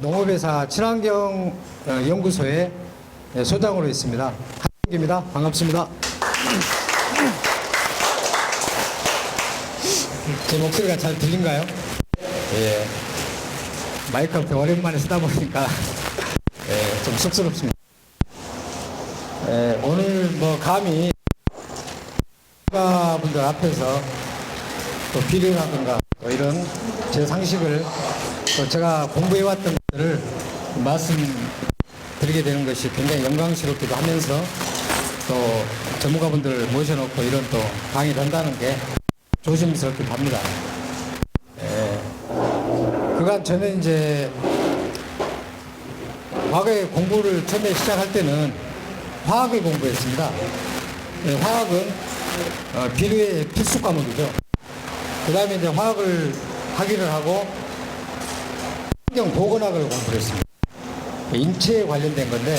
농업회사 친환경 연구소의 소장으로 있습니다. 한국입니다. 반갑습니다. 제 목소리가 잘 들린가요? 예. 마이크 앞에 오랜만에 쓰다 보니까 좀 쑥스럽습니다. 오늘 감히 분들 앞에서 또 비료라든가 또 이런 제 상식을 또 제가 공부해왔던 것들을 말씀드리게 되는 것이 굉장히 영광스럽기도 하면서 또 전문가분들을 모셔놓고 이런 또 강의를 한다는 게 조심스럽기도 합니다. 그간 저는 이제 과거에 공부를 처음에 시작할 때는 화학을 공부했습니다. 화학은 비료의 필수 과목이죠. 그 다음에 이제 화학을 학위를 하고 환경보건학을 공부를 했습니다. 인체에 관련된 건데,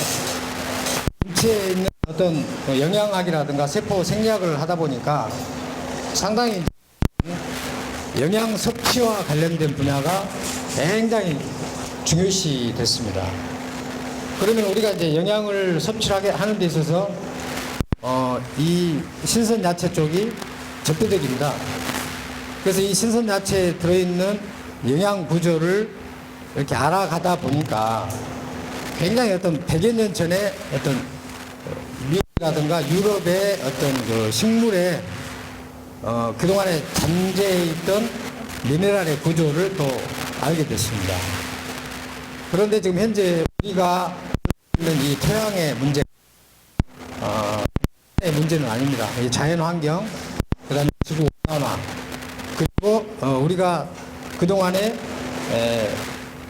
인체에 있는 어떤 영양학이라든가 세포 생리학을 하다 보니까 상당히 영양 섭취와 관련된 분야가 굉장히 중요시 됐습니다. 그러면 우리가 이제 영양을 섭취하게 하는 데 있어서 이 신선 야채 쪽이 적대적입니다. 그래서 이 신선 야채에 들어있는 영양 구조를 이렇게 알아가다 보니까 굉장히 어떤 100여 년 전에 어떤 미국이라든가 유럽의 어떤 그 식물의 그동안에 잠재해 있던 미네랄의 구조를 또 알게 됐습니다. 그런데 지금 현재 우리가 있는 이 토양의 문제, 문제는 아닙니다. 이 자연환경, 그 다음에 지구 온난화, 그리고 우리가 그동안에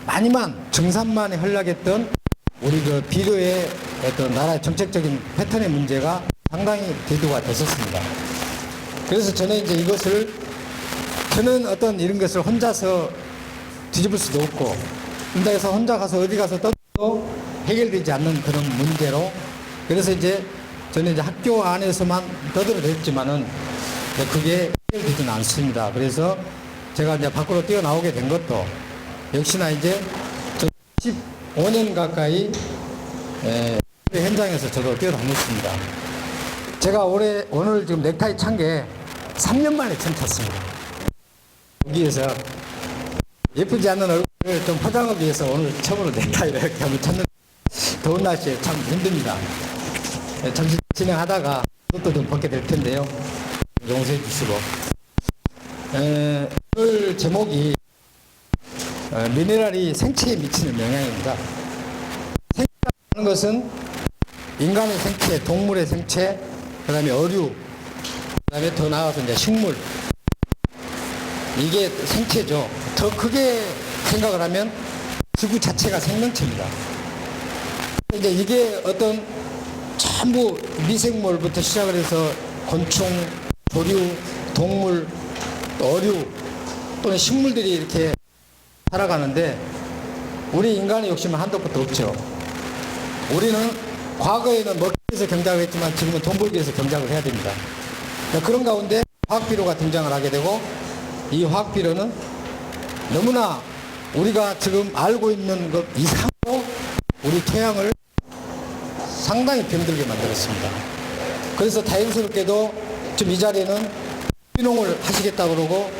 많이만 정산만에 흘러갔던 우리 그 비료의 어떤 나라의 정책적인 패턴의 문제가 상당히 대두가 됐었습니다. 그래서 저는 이제 이것을 저는 어떤 이런 것을 혼자서 뒤집을 수도 없고 혼자서 혼자 가서 어디 가서 떠도 해결되지 않는 그런 문제로, 그래서 이제 저는 이제 학교 안에서만 떠들어댔지만은 그게 해결되지는 않습니다. 그래서 제가 이제 밖으로 뛰어나오게 된 것도 역시나 이제 15년 가까이 현장에서 저도 뛰어다녔습니다. 제가 오늘 지금 넥타이 찬 게 3년 만에 처음 찼습니다. 여기에서 예쁘지 않는 얼굴을 좀 포장하기 위해서 오늘 처음으로 넥타이를 이렇게 한번 찼는데 더운 날씨에 참 힘듭니다. 잠시 진행하다가 옷도 좀 벗게 될 텐데요. 용서해 주시고. 오늘 제목이 미네랄이 생체에 미치는 영향입니다. 생체라는 것은 인간의 생체, 동물의 생체, 그 다음에 어류, 그 다음에 더 나아가서 이제 식물. 이게 생체죠. 더 크게 생각을 하면 지구 자체가 생명체입니다. 이제 이게 어떤 전부 미생물부터 시작을 해서 곤충, 조류, 동물, 어류 또는 식물들이 이렇게 살아가는데 우리 인간의 욕심은 한도 끝도 없죠. 우리는 과거에는 먹기 위해서 경작을 했지만 지금은 돈 벌기 위해서 경작을 해야 됩니다. 그런 가운데 화학비료가 등장을 하게 되고 이 화학비료는 너무나 우리가 지금 알고 있는 것 이상으로 우리 토양을 상당히 병들게 만들었습니다. 그래서 다행스럽게도 지금 이 자리에는 유기농을 하시겠다고 그러고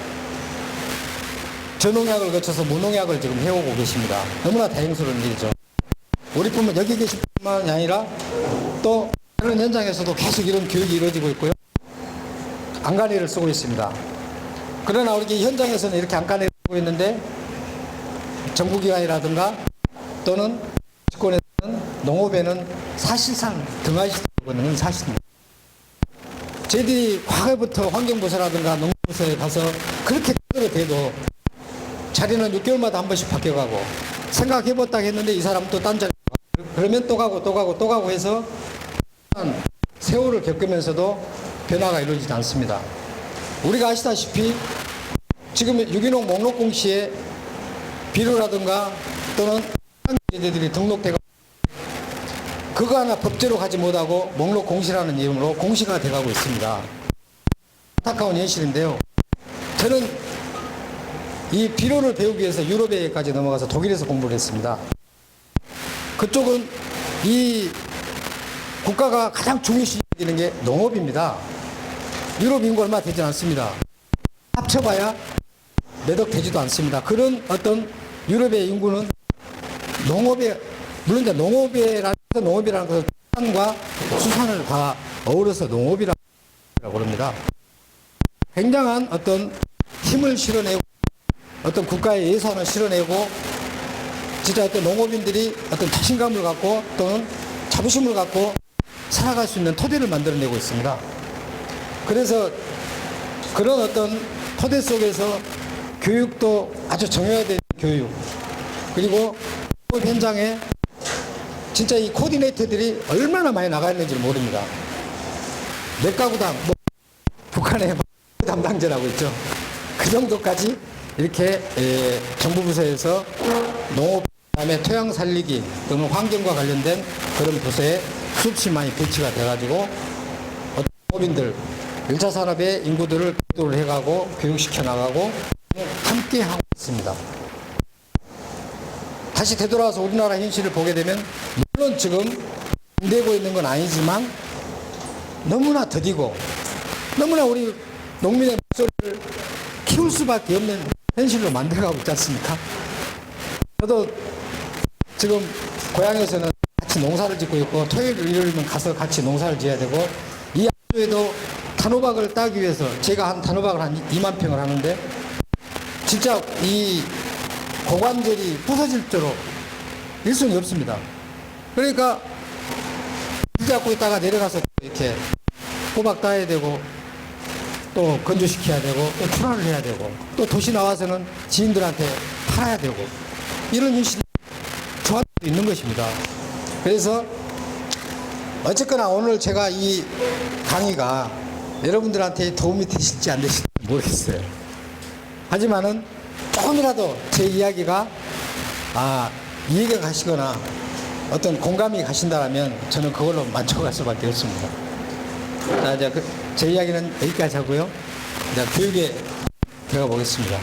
전농약을 거쳐서 무농약을 지금 해오고 계십니다. 너무나 다행스러운 일이죠. 우리뿐만 여기 계신 뿐만이 아니라 또 다른 현장에서도 계속 이런 교육이 이루어지고 있고요. 안간힘을 쓰고 있습니다. 그러나 우리 현장에서는 이렇게 안간힘을 쓰고 있는데 정부기관이라든가 또는 정치권에서는 농업에는 사실상 등하시고 있는 건 사실입니다. 저희들이 과거부터 환경부서라든가 농부서에 가서 그렇게 대도 자리는 6개월마다 한 번씩 바뀌어가고 생각해봤다 했는데 이 사람은 또 딴 자리 그러면 또 가고 해서 세월을 겪으면서도 변화가 이루어지지 않습니다. 우리가 아시다시피 지금 유기농 목록 공시에 비료라든가 또는 제재들이 등록되고 그거 하나 법제로 가지 못하고 목록 공시라는 이름으로 공시가 돼가고 있습니다. 안타까운 현실인데요. 저는 이 비료를 배우기 위해서 유럽에까지 넘어가서 독일에서 공부를 했습니다. 그쪽은 이 국가가 가장 중요시 여기는 게 농업입니다. 유럽 인구 얼마 되지 않습니다. 합쳐봐야 몇 억 되지도 않습니다. 그런 어떤 유럽의 인구는 농업에, 물론 이제 농업이라는 것은 수산과 수산을 다 어우러서 농업이라고 합니다. 굉장한 어떤 힘을 실어내고 어떤 국가의 예산을 실어내고 진짜 어떤 농업인들이 어떤 자신감을 갖고 또는 자부심을 갖고 살아갈 수 있는 토대를 만들어내고 있습니다. 그래서 그런 어떤 토대 속에서 교육도 아주 정형화된 교육, 그리고 현장에 진짜 이 코디네이터들이 얼마나 많이 나가 있는지 모릅니다. 몇 가구당 뭐 북한의 담당자라고 있죠. 그 정도까지 이렇게 정부 부서에서 농업, 그다음에 토양 살리기 또는 환경과 관련된 그런 부서에 수없이 많이 배치가 돼가지고 어떤 농업인들 1차 산업의 인구들을 교육을 해가고 교육시켜 나가고 함께 하고 있습니다. 다시 되돌아와서 우리나라 현실을 보게 되면 물론 지금 안 되고 있는 건 아니지만 너무나 더디고 너무나 우리 농민의 목소리를 키울 수밖에 없는 현실로 만들어가고 있지 않습니까? 저도 지금 고향에서는 같이 농사를 짓고 있고 토요일 일요일이면 가서 같이 농사를 지어야 되고 이 안주에도 단호박을 따기 위해서 제가 한 단호박을 한 2만 평을 하는데 진짜 이 고관절이 부서질 정도로 일손이 없습니다. 그러니까 일 잡고 있다가 내려가서 이렇게 호박 따야 되고 또 건조시켜야 되고 또 출하를 해야 되고 또 도시 나와서는 지인들한테 팔아야 되고 이런 현실이 저한테 있는 것입니다. 그래서 어쨌거나 오늘 제가 이 강의가 여러분들한테 도움이 되실지 안 되실지 모르겠어요. 하지만은 조금이라도 제 이야기가 이해가 가시거나 어떤 공감이 가신다면 저는 그걸로 만족할 수밖에 없습니다. 자, 이제 제 이야기는 여기까지 하고요. 이제 교육에 들어가 보겠습니다.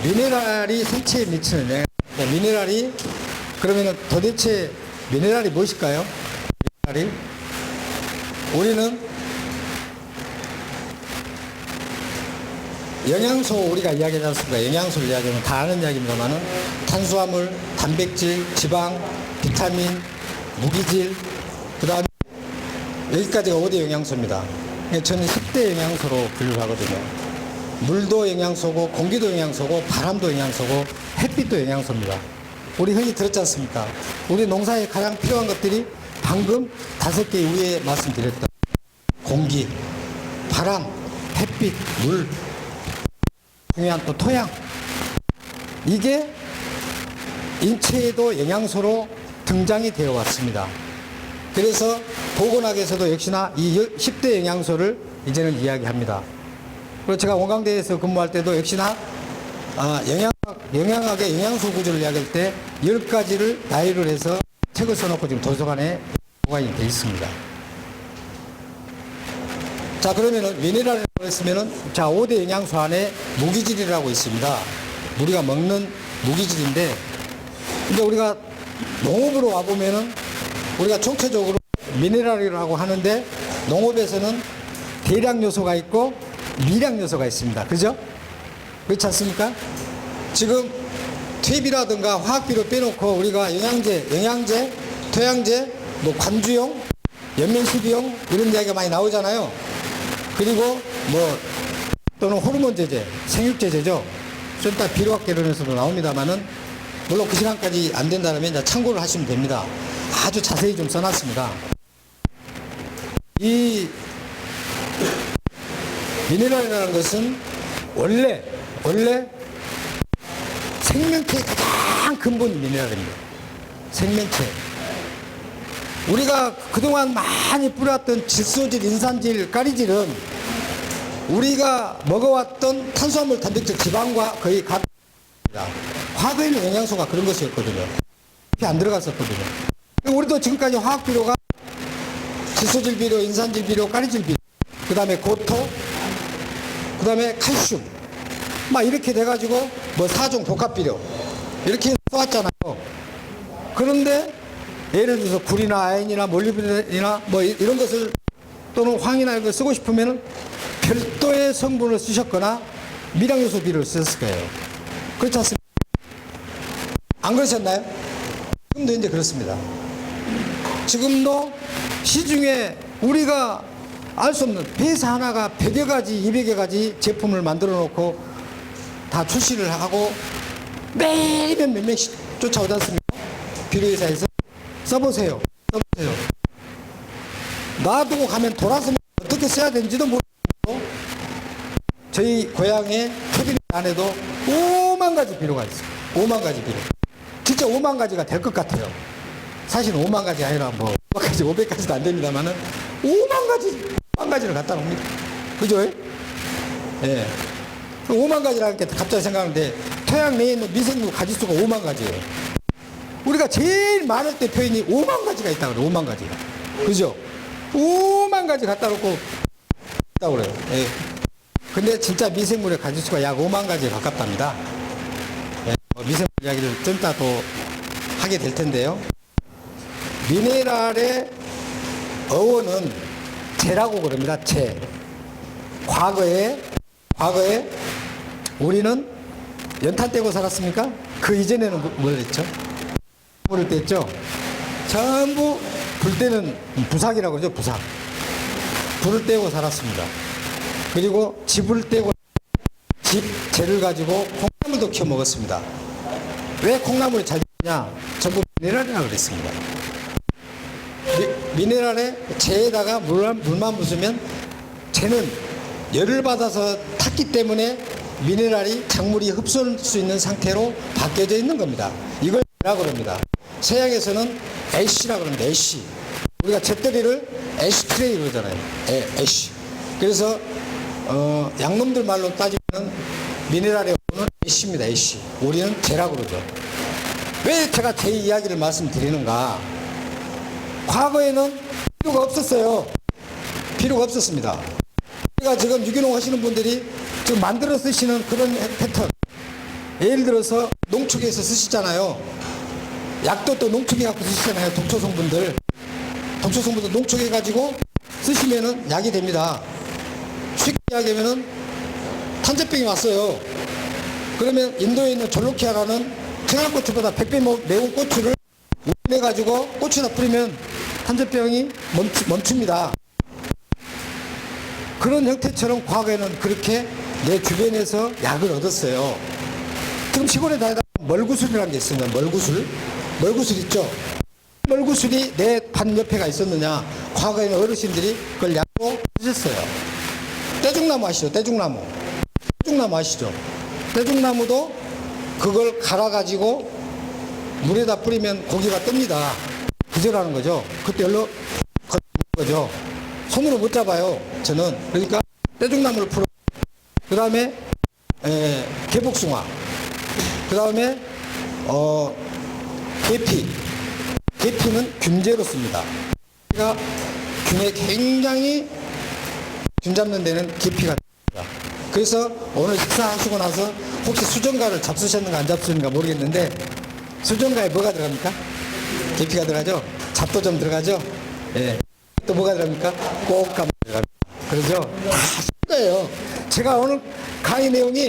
미네랄이 생체에 미치는 영향. 미네랄이 그러면은 도대체 미네랄이 무엇일까요? 미네랄이 우리는 영양소 우리가 이야기하지 않습니까? 영양소를 이야기하면 다 아는 이야기입니다만은 탄수화물, 단백질, 지방, 비타민, 무기질, 그 다음에 여기까지가 5대 영양소입니다. 저는 10대 영양소로 분류를 하거든요. 물도 영양소고 공기도 영양소고 바람도 영양소고 햇빛도 영양소입니다. 우리 흔히 들었지 않습니까? 우리 농사에 가장 필요한 것들이 방금 5개 위에 말씀드렸던 공기, 바람, 햇빛, 물, 중요한 또 토양, 이게 인체에도 영양소로 등장이 되어 왔습니다. 그래서 보건학에서도 역시나 이 10대 영양소를 이제는 이야기합니다. 그리고 제가 원광대에서 근무할 때도 역시나 영양학의 영양소 구조를 이야기할 때 10가지를 나열을 해서 책을 써놓고 지금 도서관에 보관이 되어 있습니다. 자, 그러면은 미네랄이라고 했으면은 자, 5대 영양소 안에 무기질이라고 있습니다. 우리가 먹는 무기질인데, 근데 우리가 농업으로 와보면은 우리가 총체적으로 미네랄이라고 하는데 농업에서는 대량 요소가 있고 미량 요소가 있습니다. 그죠? 그렇지 않습니까? 지금 퇴비라든가 화학비료 빼놓고 우리가 영양제, 토양제, 뭐 관주용, 연면수비용 이런 이야기가 많이 나오잖아요. 그리고 뭐 또는 호르몬 제제, 생육제제죠. 좀 이따 비료학 개론에서도 나옵니다만은 물론 그 시간까지 안 된다면 이제 참고를 하시면 됩니다. 아주 자세히 좀 써놨습니다. 이 미네랄이라는 것은 원래 생명체의 가장 근본이 미네랄입니다. 생명체. 우리가 그동안 많이 뿌렸던 질소질, 인산질, 가리질은 우리가 먹어왔던 탄수화물, 단백질, 지방과 거의 같습니다. 과거에는 영양소가 그런 것이었거든요. 그렇게 안 들어갔었거든요. 우리도 지금까지 화학비료가 질소질 비료, 인산질 비료, 가리질 비료, 그 다음에 고토, 그 다음에 칼슘, 막 이렇게 돼가지고 뭐 4종 복합비료 이렇게 써왔잖아요. 그런데 예를 들어서 굴이나 아연이나 몰리브덴이나 뭐 이런 것을 또는 황이나 이런 걸 쓰고 싶으면 별도의 성분을 쓰셨거나 미량요소 비료를 썼을 거예요. 그렇지 않습니까? 안 그러셨나요? 지금도 이제 그렇습니다. 지금도 시중에 우리가 알 수 없는 회사 하나가 100여 가지, 200여 가지 제품을 만들어 놓고 다 출시를 하고 매일매일 몇 명씩 쫓아오지 않습니까? 비료회사에서 써보세요. 써보세요. 놔두고 가면 돌아서면 어떻게 써야 되는지도 모르고 저희 고향의 캐비닛 안에도 5만 가지 비료가 있어요. 5만 가지 비료. 진짜 5만 가지가 될 것 같아요. 사실 5만 가지 아니라 뭐 500가지도 안 됩니다만은 5만 가지를 갖다 놉니다. 그죠? 예. 5만 가지라는 게 갑자기 생각하는데 토양 내에 있는 미생물 가지수가 5만 가지예요. 우리가 제일 많을 때 표현이 5만 가지가 있다고 그래요. 5만 가지가. 그죠? 5만 가지 갖다 놓고 있다고 그래요. 예. 근데 진짜 미생물의 가지수가 약 5만 가지에 가깝답니다. 예. 미생물 이야기를 좀 이따 또 하게 될 텐데요. 미네랄의 어원은 재라고 그럽니다. 재. 과거에 우리는 연탄 떼고 살았습니까? 그 이전에는 뭘 했죠? 불을 뗐죠? 전부 불 때는 부삭이라고 그러죠. 부삭. 불을 떼고 살았습니다. 그리고 집을 떼고 집 재를 가지고 콩나물도 키워 먹었습니다. 왜 콩나물이 잘 되냐? 전부 미네랄이라고 그랬습니다. 미네랄에 재에다가 물만 부수면 재는 열을 받아서 탔기 때문에 미네랄이 작물이 흡수할 수 있는 상태로 바뀌어져 있는 겁니다. 이걸 재라고 합니다. 서양에서는 애쉬라고 그럽니다. 애쉬. 우리가 재떨이를 애쉬트레이 그러잖아요. 애쉬. 그래서 양놈들 말로 따지면 미네랄의 원은 애쉬입니다. 애쉬. 우리는 재라고 그러죠. 왜 제가 재 이야기를 말씀드리는가? 과거에는 필요가 없었어요. 필요가 없었습니다. 우리가 지금 유기농 하시는 분들이 지금 만들어 쓰시는 그런 패턴, 예를 들어서 농축에서 쓰시잖아요. 약도 또 농축해 갖고 쓰시잖아요. 독초 성분들 농축해 가지고 쓰시면은 약이 됩니다. 쉽게 이야기하면은 탄저병이 왔어요. 그러면 인도에 있는 졸로키아라는 청양고추보다 100배 매운 고추를 내 가지고 고추에다 뿌리면 탄저병이 멈춥니다. 그런 형태처럼 과거에는 그렇게 내 주변에서 약을 얻었어요. 지금 시골에 다니다 멀구슬이라는 게 있습니다. 멀구슬 있죠? 멀구슬이 내 반 옆에가 있었느냐? 과거에는 어르신들이 그걸 약으로 드셨어요. 떼죽나무 아시죠? 떼죽나무 아시죠? 떼죽나무도 그걸 갈아가지고 물에다 뿌리면 고기가 뜹니다. 기절하는 거죠. 그때 열로 걷는 거죠. 손으로 못 잡아요. 저는. 그러니까 떼죽나무를 풀어. 그 다음에 개복숭아. 그 다음에 계피는 균제로 씁니다. 우리가 균에 굉장히 균 잡는 데는 계피가 됩니다. 그래서 오늘 식사하시고 나서 혹시 수정가를 잡수셨는가 안 잡수셨는가 모르겠는데 수정가에 뭐가 들어갑니까? 계피가 들어가죠? 잡도 좀 들어가죠? 예. 또 뭐가 들어갑니까? 꽃감 들어갑니다. 그러죠? 다 아실 거예요. 제가 오늘 강의 내용이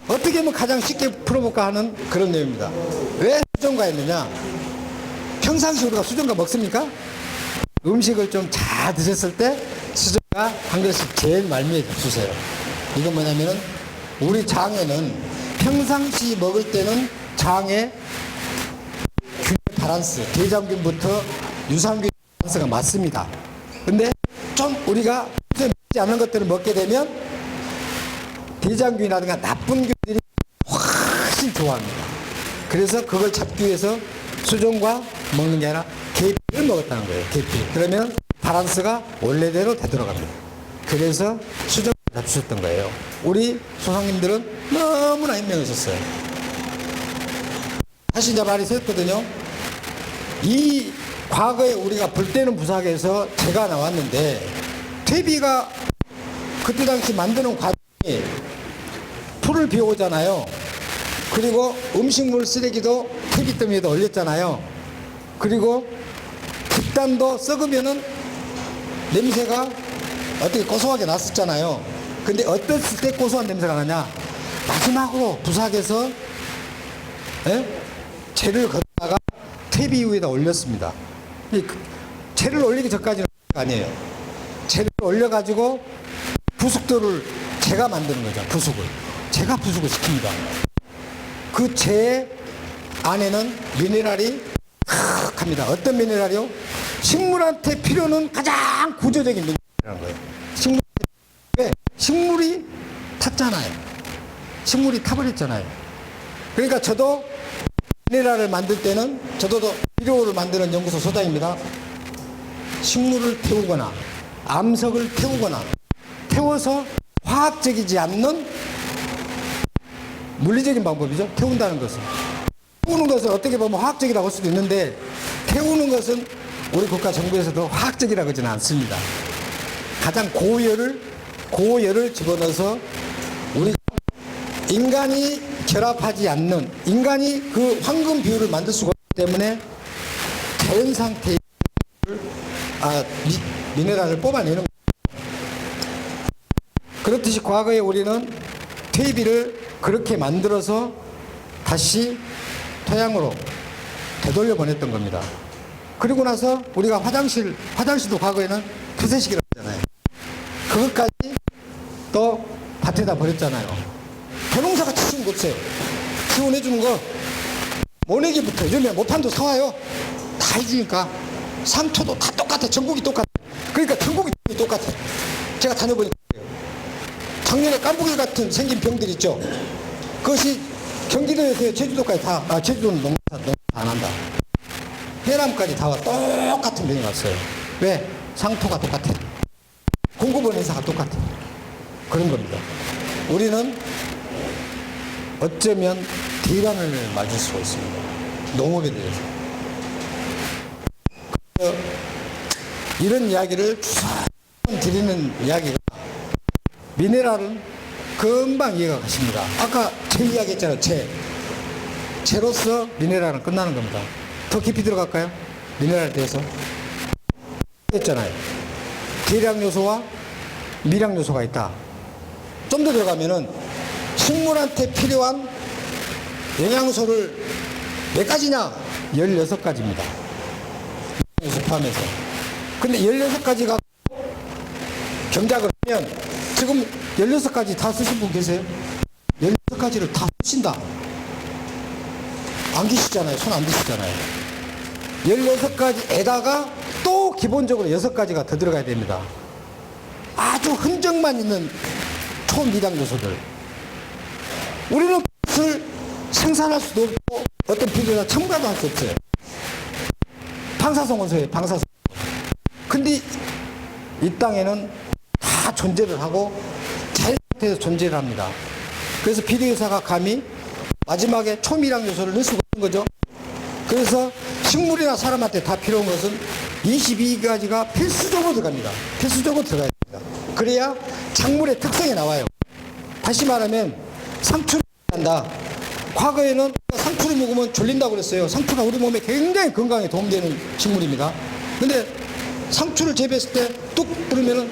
어떻게 하면 가장 쉽게 풀어볼까 하는 그런 내용입니다. 왜 수정가 했느냐? 평상시 우리가 수정가 먹습니까? 음식을 좀 잘 드셨을 때 수정가 한 그릇씩 제일 말미에 주세요. 이건 뭐냐면은 우리 장에는 평상시 먹을 때는 장에 균 바란스, 대장균부터 유산균 바란스가 맞습니다. 근데 좀 우리가 먹지 않은 것들을 먹게 되면 대장균이라든가 나쁜 균들이 훨씬 좋아합니다. 그래서 그걸 잡기 위해서 수정과 먹는 게 아니라 계피를 먹었다는 거예요. 계피. 그러면 바란스가 원래대로 되돌아갑니다. 그래서 수정을 잡수셨던 거예요. 우리 조상님들은 너무나 현명하셨어요. 사실 이제 말이 샜거든요. 이 과거에 우리가 불 때는 부삭에서 재가 나왔는데 퇴비가 그때 당시 만드는 과정에 풀을 비워오잖아요. 그리고 음식물 쓰레기도 퇴비더미에다 올렸잖아요. 그리고 뒷단도 썩으면은 냄새가 어떻게 고소하게 났었잖아요. 근데 어땠을 때 고소한 냄새가 나냐? 마지막으로 부삭해서 재를 걷다가 퇴비 위에다 올렸습니다. 재를 올리기 전까지는 아니에요. 재를 올려가지고 부숙도를 제가 만드는 거죠. 부숙을. 제가 부숙을 시킵니다. 그 재 안에는 미네랄이 합니다. 어떤 미네랄이요? 식물한테 필요는 가장 구조적인 미네랄이라는 거예요. 식물이 탔잖아요. 식물이 타버렸잖아요. 그러니까 저도 미네랄을 만들 때는 저도 비료를 만드는 연구소 소장입니다. 식물을 태우거나 암석을 태우거나 태워서 화학적이지 않는 물리적인 방법이죠. 태운다는 것은. 태우는 것은 어떻게 보면 화학적이라고 할 수도 있는데 태우는 것은 우리 국가 정부에서도 화학적이라고 하지는 않습니다. 가장 고열을 집어넣어서 우리 인간이 결합하지 않는 인간이 그 황금 비율을 만들 수가 없기 때문에 자연 상태의 미네랄을 뽑아내는 거예요. 그렇듯이 과거에 우리는 퇴비를 그렇게 만들어서 다시 토양으로 되돌려 보냈던 겁니다. 그리고 나서 우리가 화장실도 과거에는 폐쇄식이라고 하잖아요. 그것까지 또 밭에다 버렸잖아요. 벼농사가 치는 거 없어요. 지원해주는 거 모내기부터 요즘에 모판도 사와요. 다 해주니까 상토도 다 똑같아. 전국이 똑같아. 그러니까 전국이 똑같아. 제가 다녀보니까 작년에 깐부기 같은 생긴 병들 있죠. 그것이 경기도에서 제주도까지 제주도는 농사 안 한다. 해남까지 다 와 똑같은 병이 왔어요. 왜? 상토가 똑같아. 공급원 회사가 똑같아. 그런 겁니다. 우리는 어쩌면 대란을 맞을 수가 있습니다. 농업에 대해서. 이런 이야기를 드리는 이야기가 미네랄은 금방 이해가 가십니다. 아까 재 이야기 했잖아요. 재로서 미네랄은 끝나는 겁니다. 더 깊이 들어갈까요? 미네랄에 대해서 했잖아요. 계량 요소와 미량 요소가 있다. 좀 더 들어가면은 식물한테 필요한 영양소를 몇 가지냐? 16가지입니다. 요소 포함해서. 근데 16가지가 경작을 하면 지금 16가지 다 쓰신 분 계세요? 16가지를 다 쓰신다. 안 계시잖아요. 손 안 드시잖아요. 16가지에다가 또 기본적으로 6가지가 더 들어가야 됩니다. 아주 흔적만 있는 초미량 요소들. 우리는 그것을 생산할 수도 없고 어떤 비료나 첨가도 할 수 없어요. 방사성 원소예요. 방사성. 근데 이 땅에는 다 존재를 하고 자연 상태에서 존재를 합니다. 그래서 비료회사가 감히 마지막에 초미량 요소를 넣을 수가 없는 거죠. 그래서 식물이나 사람한테 다 필요한 것은 22가지가 필수적으로 들어갑니다. 필수적으로 들어가야 됩니다. 그래야 작물의 특성이 나와요. 다시 말하면 상추를 한다. 과거에는 상추를 먹으면 졸린다고 그랬어요. 상추가 우리 몸에 굉장히 건강에 도움되는 식물입니다. 근데 상추를 재배했을 때 뚝 뿌리면은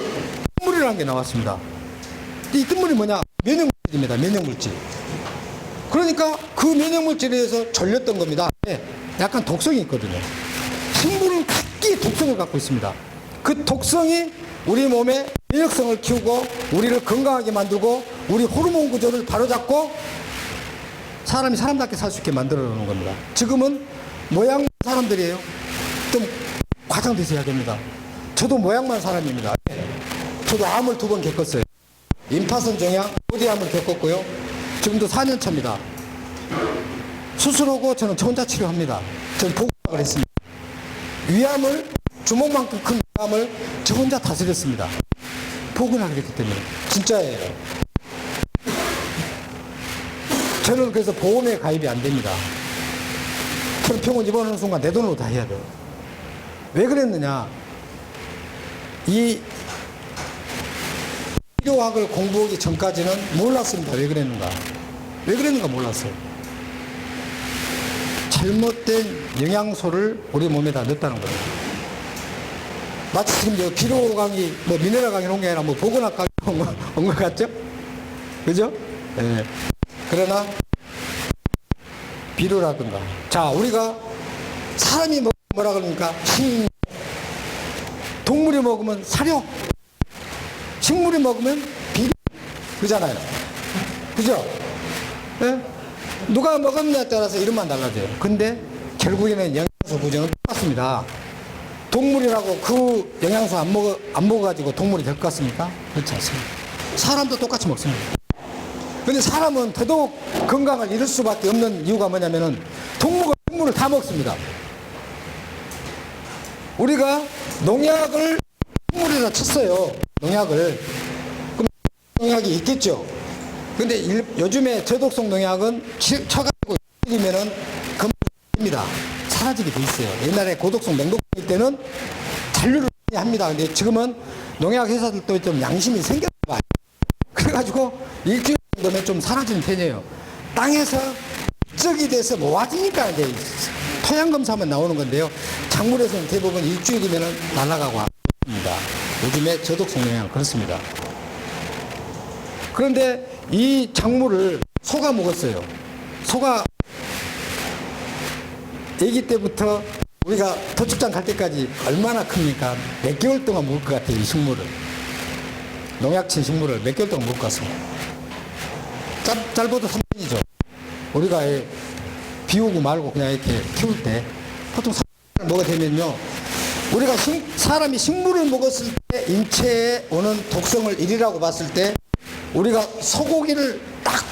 뜬물이라는 게 나왔습니다. 이 뜬물이 뭐냐? 면역물질입니다. 면역물질. 그러니까 그 면역물질에 의해서 졸렸던 겁니다. 약간 독성이 있거든요. 식물은 각기 독성을 갖고 있습니다. 그 독성이 우리 몸의 면역성을 키우고 우리를 건강하게 만들고 우리 호르몬 구조를 바로잡고 사람이 사람답게 살 수 있게 만들어 놓는 겁니다. 지금은 모양만 사람들이에요. 좀 과장돼서 해야 됩니다. 저도 모양만 사람입니다. 저도 암을 2번 겪었어요. 임파선 종양, 고대암을 겪었고요. 지금도 4년 차입니다. 수술하고 저는 저 혼자 치료합니다. 저는 복학을 했습니다. 위암을, 주먹만큼 큰 위암을 저 혼자 다스렸습니다. 복을 하게 됐기 때문에. 진짜예요. 저는 그래서 보험에 가입이 안 됩니다. 저는 병원 입원하는 순간 내 돈으로 다 해야 돼요. 왜 그랬느냐? 이 비료학을 공부하기 전까지는 몰랐습니다. 왜 그랬는가? 왜 그랬는가 몰랐어요. 잘못된 영양소를 우리 몸에다 넣었다는 거예요. 마치 지금 저 비료 강의, 뭐 미네랄 강의 온 게 아니라 뭐 보건학 강의 온 것 같죠? 그죠? 예. 그러나 비료라든가, 자, 우리가 사람이 먹으면 뭐라 그러니까 식료, 동물이 먹으면 사료, 식물이 먹으면 비료, 그잖아요. 그죠? 예? 누가 먹었냐에 따라서 이름만 달라져요. 근데 결국에는 영양소 구조는 똑같습니다. 동물이라고 그 영양소 안 먹어가지고 동물이 될 것 같습니까? 그렇지 않습니다. 사람도 똑같이 먹습니다. 근데 사람은 더더욱 건강을 잃을 수밖에 없는 이유가 뭐냐면은 동물을 다 먹습니다. 우리가 농약을 동물에다 쳤어요. 농약을. 그럼 농약이 있겠죠. 근데 요즘에 저독성 농약은 쳐가지고 이면은 금입니다. 사라지게 돼 있어요. 옛날에 고독성 맹독성일 때는 잔류를 합니다. 근데 지금은 농약 회사들도 좀 양심이 생겼나 봐요. 그래가지고 일주일 정도면 좀 사라지는 편이에요. 땅에서 적이 돼서 모아지니까 이제 토양 검사하면 나오는 건데요. 작물에서는 대부분 일주일이면 날아가고 합니다. 요즘에 저독성 농약 그렇습니다. 그런데 이 작물을 소가 먹었어요. 소가 아기 때부터 우리가 도축장 갈 때까지 얼마나 큽니까? 몇 개월 동안 먹을 것 같아요, 이 식물을. 농약 친 식물을 몇 개월 동안 먹을 것 같습니다. 짧아도 3년이죠. 우리가 비우고 말고 그냥 이렇게 키울 때 보통 3년을 먹게 되면요. 우리가 사람이 식물을 먹었을 때 인체에 오는 독성을 1이라고 봤을 때 우리가 소고기를 딱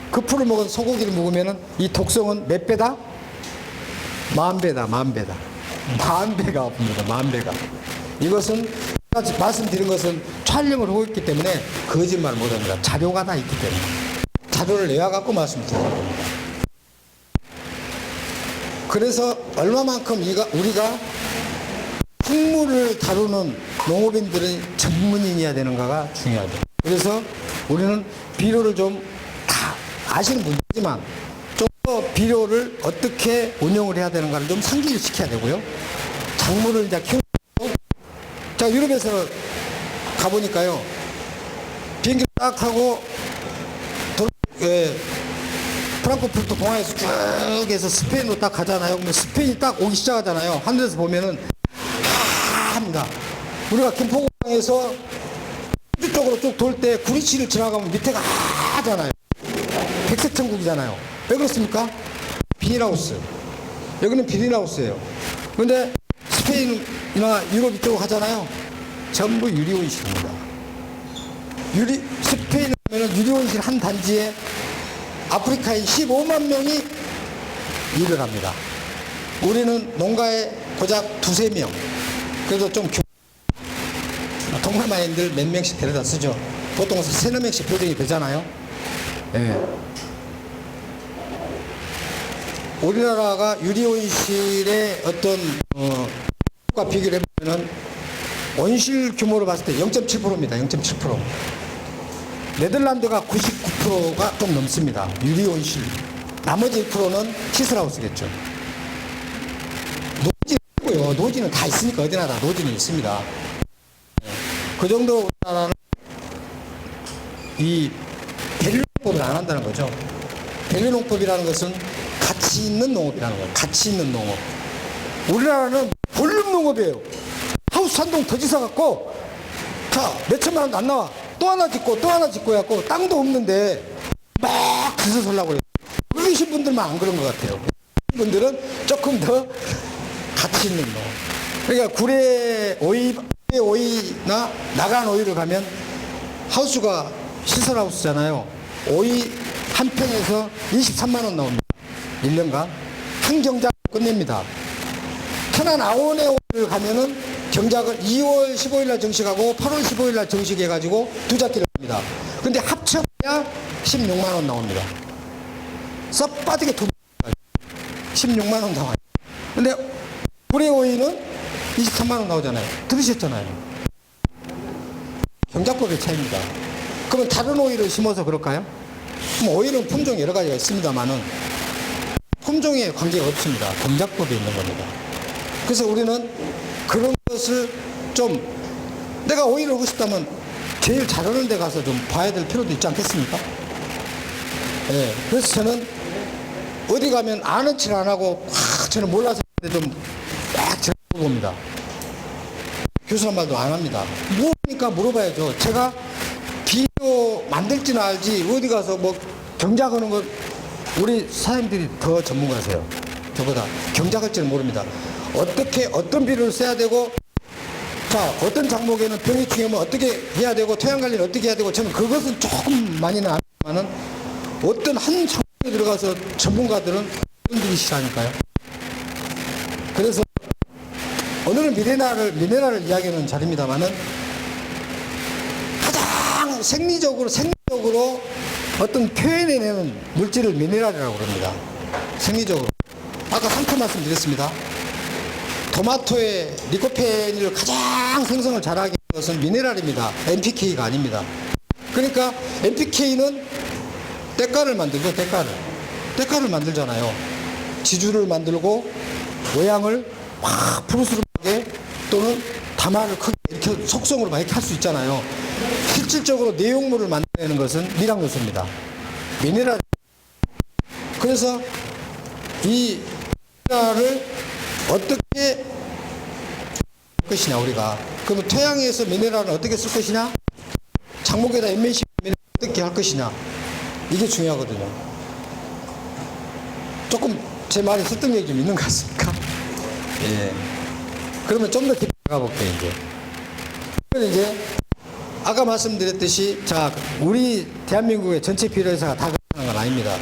그 풀을 먹은 소고기를 먹으면은 이 독성은 몇 배다? 10,000배다, 10,000배다. 10,000배가 아픕니다, 10,000배가. 이것은 말씀드린 것은 촬영을 하고 있기 때문에 거짓말 못합니다. 자료가 다 있기 때문에. 자료를 내와갖고 말씀드리는 겁니다. 그래서 얼마만큼 우리가 식물을 다루는 농업인들은 전문인이어야 되는가가 중요하죠. 그래서 우리는 비료를 좀 다 아시는 분이지만 좀 더 비료를 어떻게 운영을 해야 되는가를 좀 상기를 시켜야 되고요. 작물을 이제 키우고, 자, 유럽에서 가보니까요. 비행기 딱 타고 프랑크푸르트 공항에서 쭉 해서 스페인으로 딱 가잖아요. 근데 스페인이 딱 오기 시작하잖아요. 하늘에서 보면은 합니다. 우리가 김포공항에서 호주 쪽으로 쭉 돌 때 구리치를 지나가면 밑에가 하잖아요. 백색 천국이잖아요. 왜 그렇습니까? 비닐하우스. 여기는 비닐하우스예요. 근데 스페인이나 유럽 이쪽으로 가잖아요. 전부 유리온실입니다. 스페인에 가면 유리온실 한 단지에 아프리카인 15만 명이 일을 합니다. 우리는 농가에 고작 2~3명. 그래도 좀 동남아인들 몇 명씩 데려다 쓰죠. 보통 3~4명씩 배정이 되잖아요. 네. 우리나라가 유리온실의 어떤 과 비교를 해보면 온실 규모로 봤을 때 0.7%입니다. 0.7%. 네덜란드가 99%가 좀 넘습니다. 유리온실. 나머지 1%는 시설하우스겠죠. 노지고요. 노지는 다 있으니까 어디나 다 노지는 있습니다. 그 정도 우리나라는 이 대류농법을 안 한다는 거죠. 대류농법이라는 것은 가치 있는 농업이라는 거예요. 가치 있는 농업. 우리나라는 볼륨 농업이에요. 하우스 한 동 더 지어갖고, 자, 몇천만 원도 안 나와. 또 하나 짓고, 또 하나 짓고 해갖고, 땅도 없는데, 막 짓어 살라고 그래요. 그러신 분들만 안 그런 것 같아요. 분들은 조금 더 가치 있는 농업. 그러니까 구례 오이나 나간 오이를 가면, 하우스가 시설하우스잖아요. 오이 한 평에서 23만 원 나옵니다. 1년간. 한 경작 끝냅니다. 천안 아원의 오이를 가면은 경작을 2월 15일 날 정식하고 8월 15일 날 정식해가지고 2작기를 합니다. 근데 합쳐야 16만 원 나옵니다. 썩 빠지게 16만 원 나와요. 근데 구례 오이는 23만 원 나오잖아요. 들으셨잖아요. 경작법의 차이입니다. 그러면 다른 오일을 심어서 그럴까요? 그럼 오일은 품종이 여러 가지가 있습니다만은 품종에 관계가 없습니다. 경작법에 있는 겁니다. 그래서 우리는 그런 것을 좀 내가 오일을 하고 싶다면 제일 잘하는 데 가서 좀 봐야 될 필요도 있지 않겠습니까? 예. 그래서 저는 어디 가면 아는 척 안 하고 저는 몰라서 좀딱 봅니다. 교수란 말도 안 합니다. 모르니까 물어봐야죠. 제가 비료 만들지는 알지 어디 가서 뭐 경작하는 건 우리 사장님들이 더 전문가세요. 저보다 경작할 줄은 모릅니다. 어떻게 어떤 비료를 써야 되고 자 어떤 작목에는 병이 중요하면 어떻게 해야 되고 토양 관리는 어떻게 해야 되고 저는 그것은 조금 많이는 아니지만은 어떤 한 작목에 들어가서 전문가들은 그런 분이시라니까요. 그래서 오늘은 미네랄을 이야기하는 자리입니다만은 가장 생리적으로 어떤 표현해내는 물질을 미네랄이라고 그럽니다. 생리적으로. 아까 상표 말씀드렸습니다. 토마토의 리코펜을 가장 생성을 잘하게 하는 것은 미네랄입니다. NPK가 아닙니다. 그러니까 NPK는 때가를 만들죠. 때가를 만들잖아요. 지주를 만들고 모양을 막 푸르스름하게 또는 다마를 크게 이렇게 속성으로 막 이렇게 할 수 있잖아요. 실질적으로 내용물을 만드는 것은 미량요소입니다. 미네랄. 그래서 이 미네랄을 어떻게 쓸 것이냐 우리가. 그러면 토양에서 미네랄을 어떻게 쓸 것이냐, 작목에다 MNC 미네랄을 어떻게 할 것이냐, 이게 중요하거든요. 조금 제 말에 설득력이 좀 있는 것 같습니까? 예. 그러면 좀 더 깊이 가볼게요, 이제. 그럼 이제, 아까 말씀드렸듯이, 자, 우리 대한민국의 전체 비료회사가 다 그러는 건 아닙니다.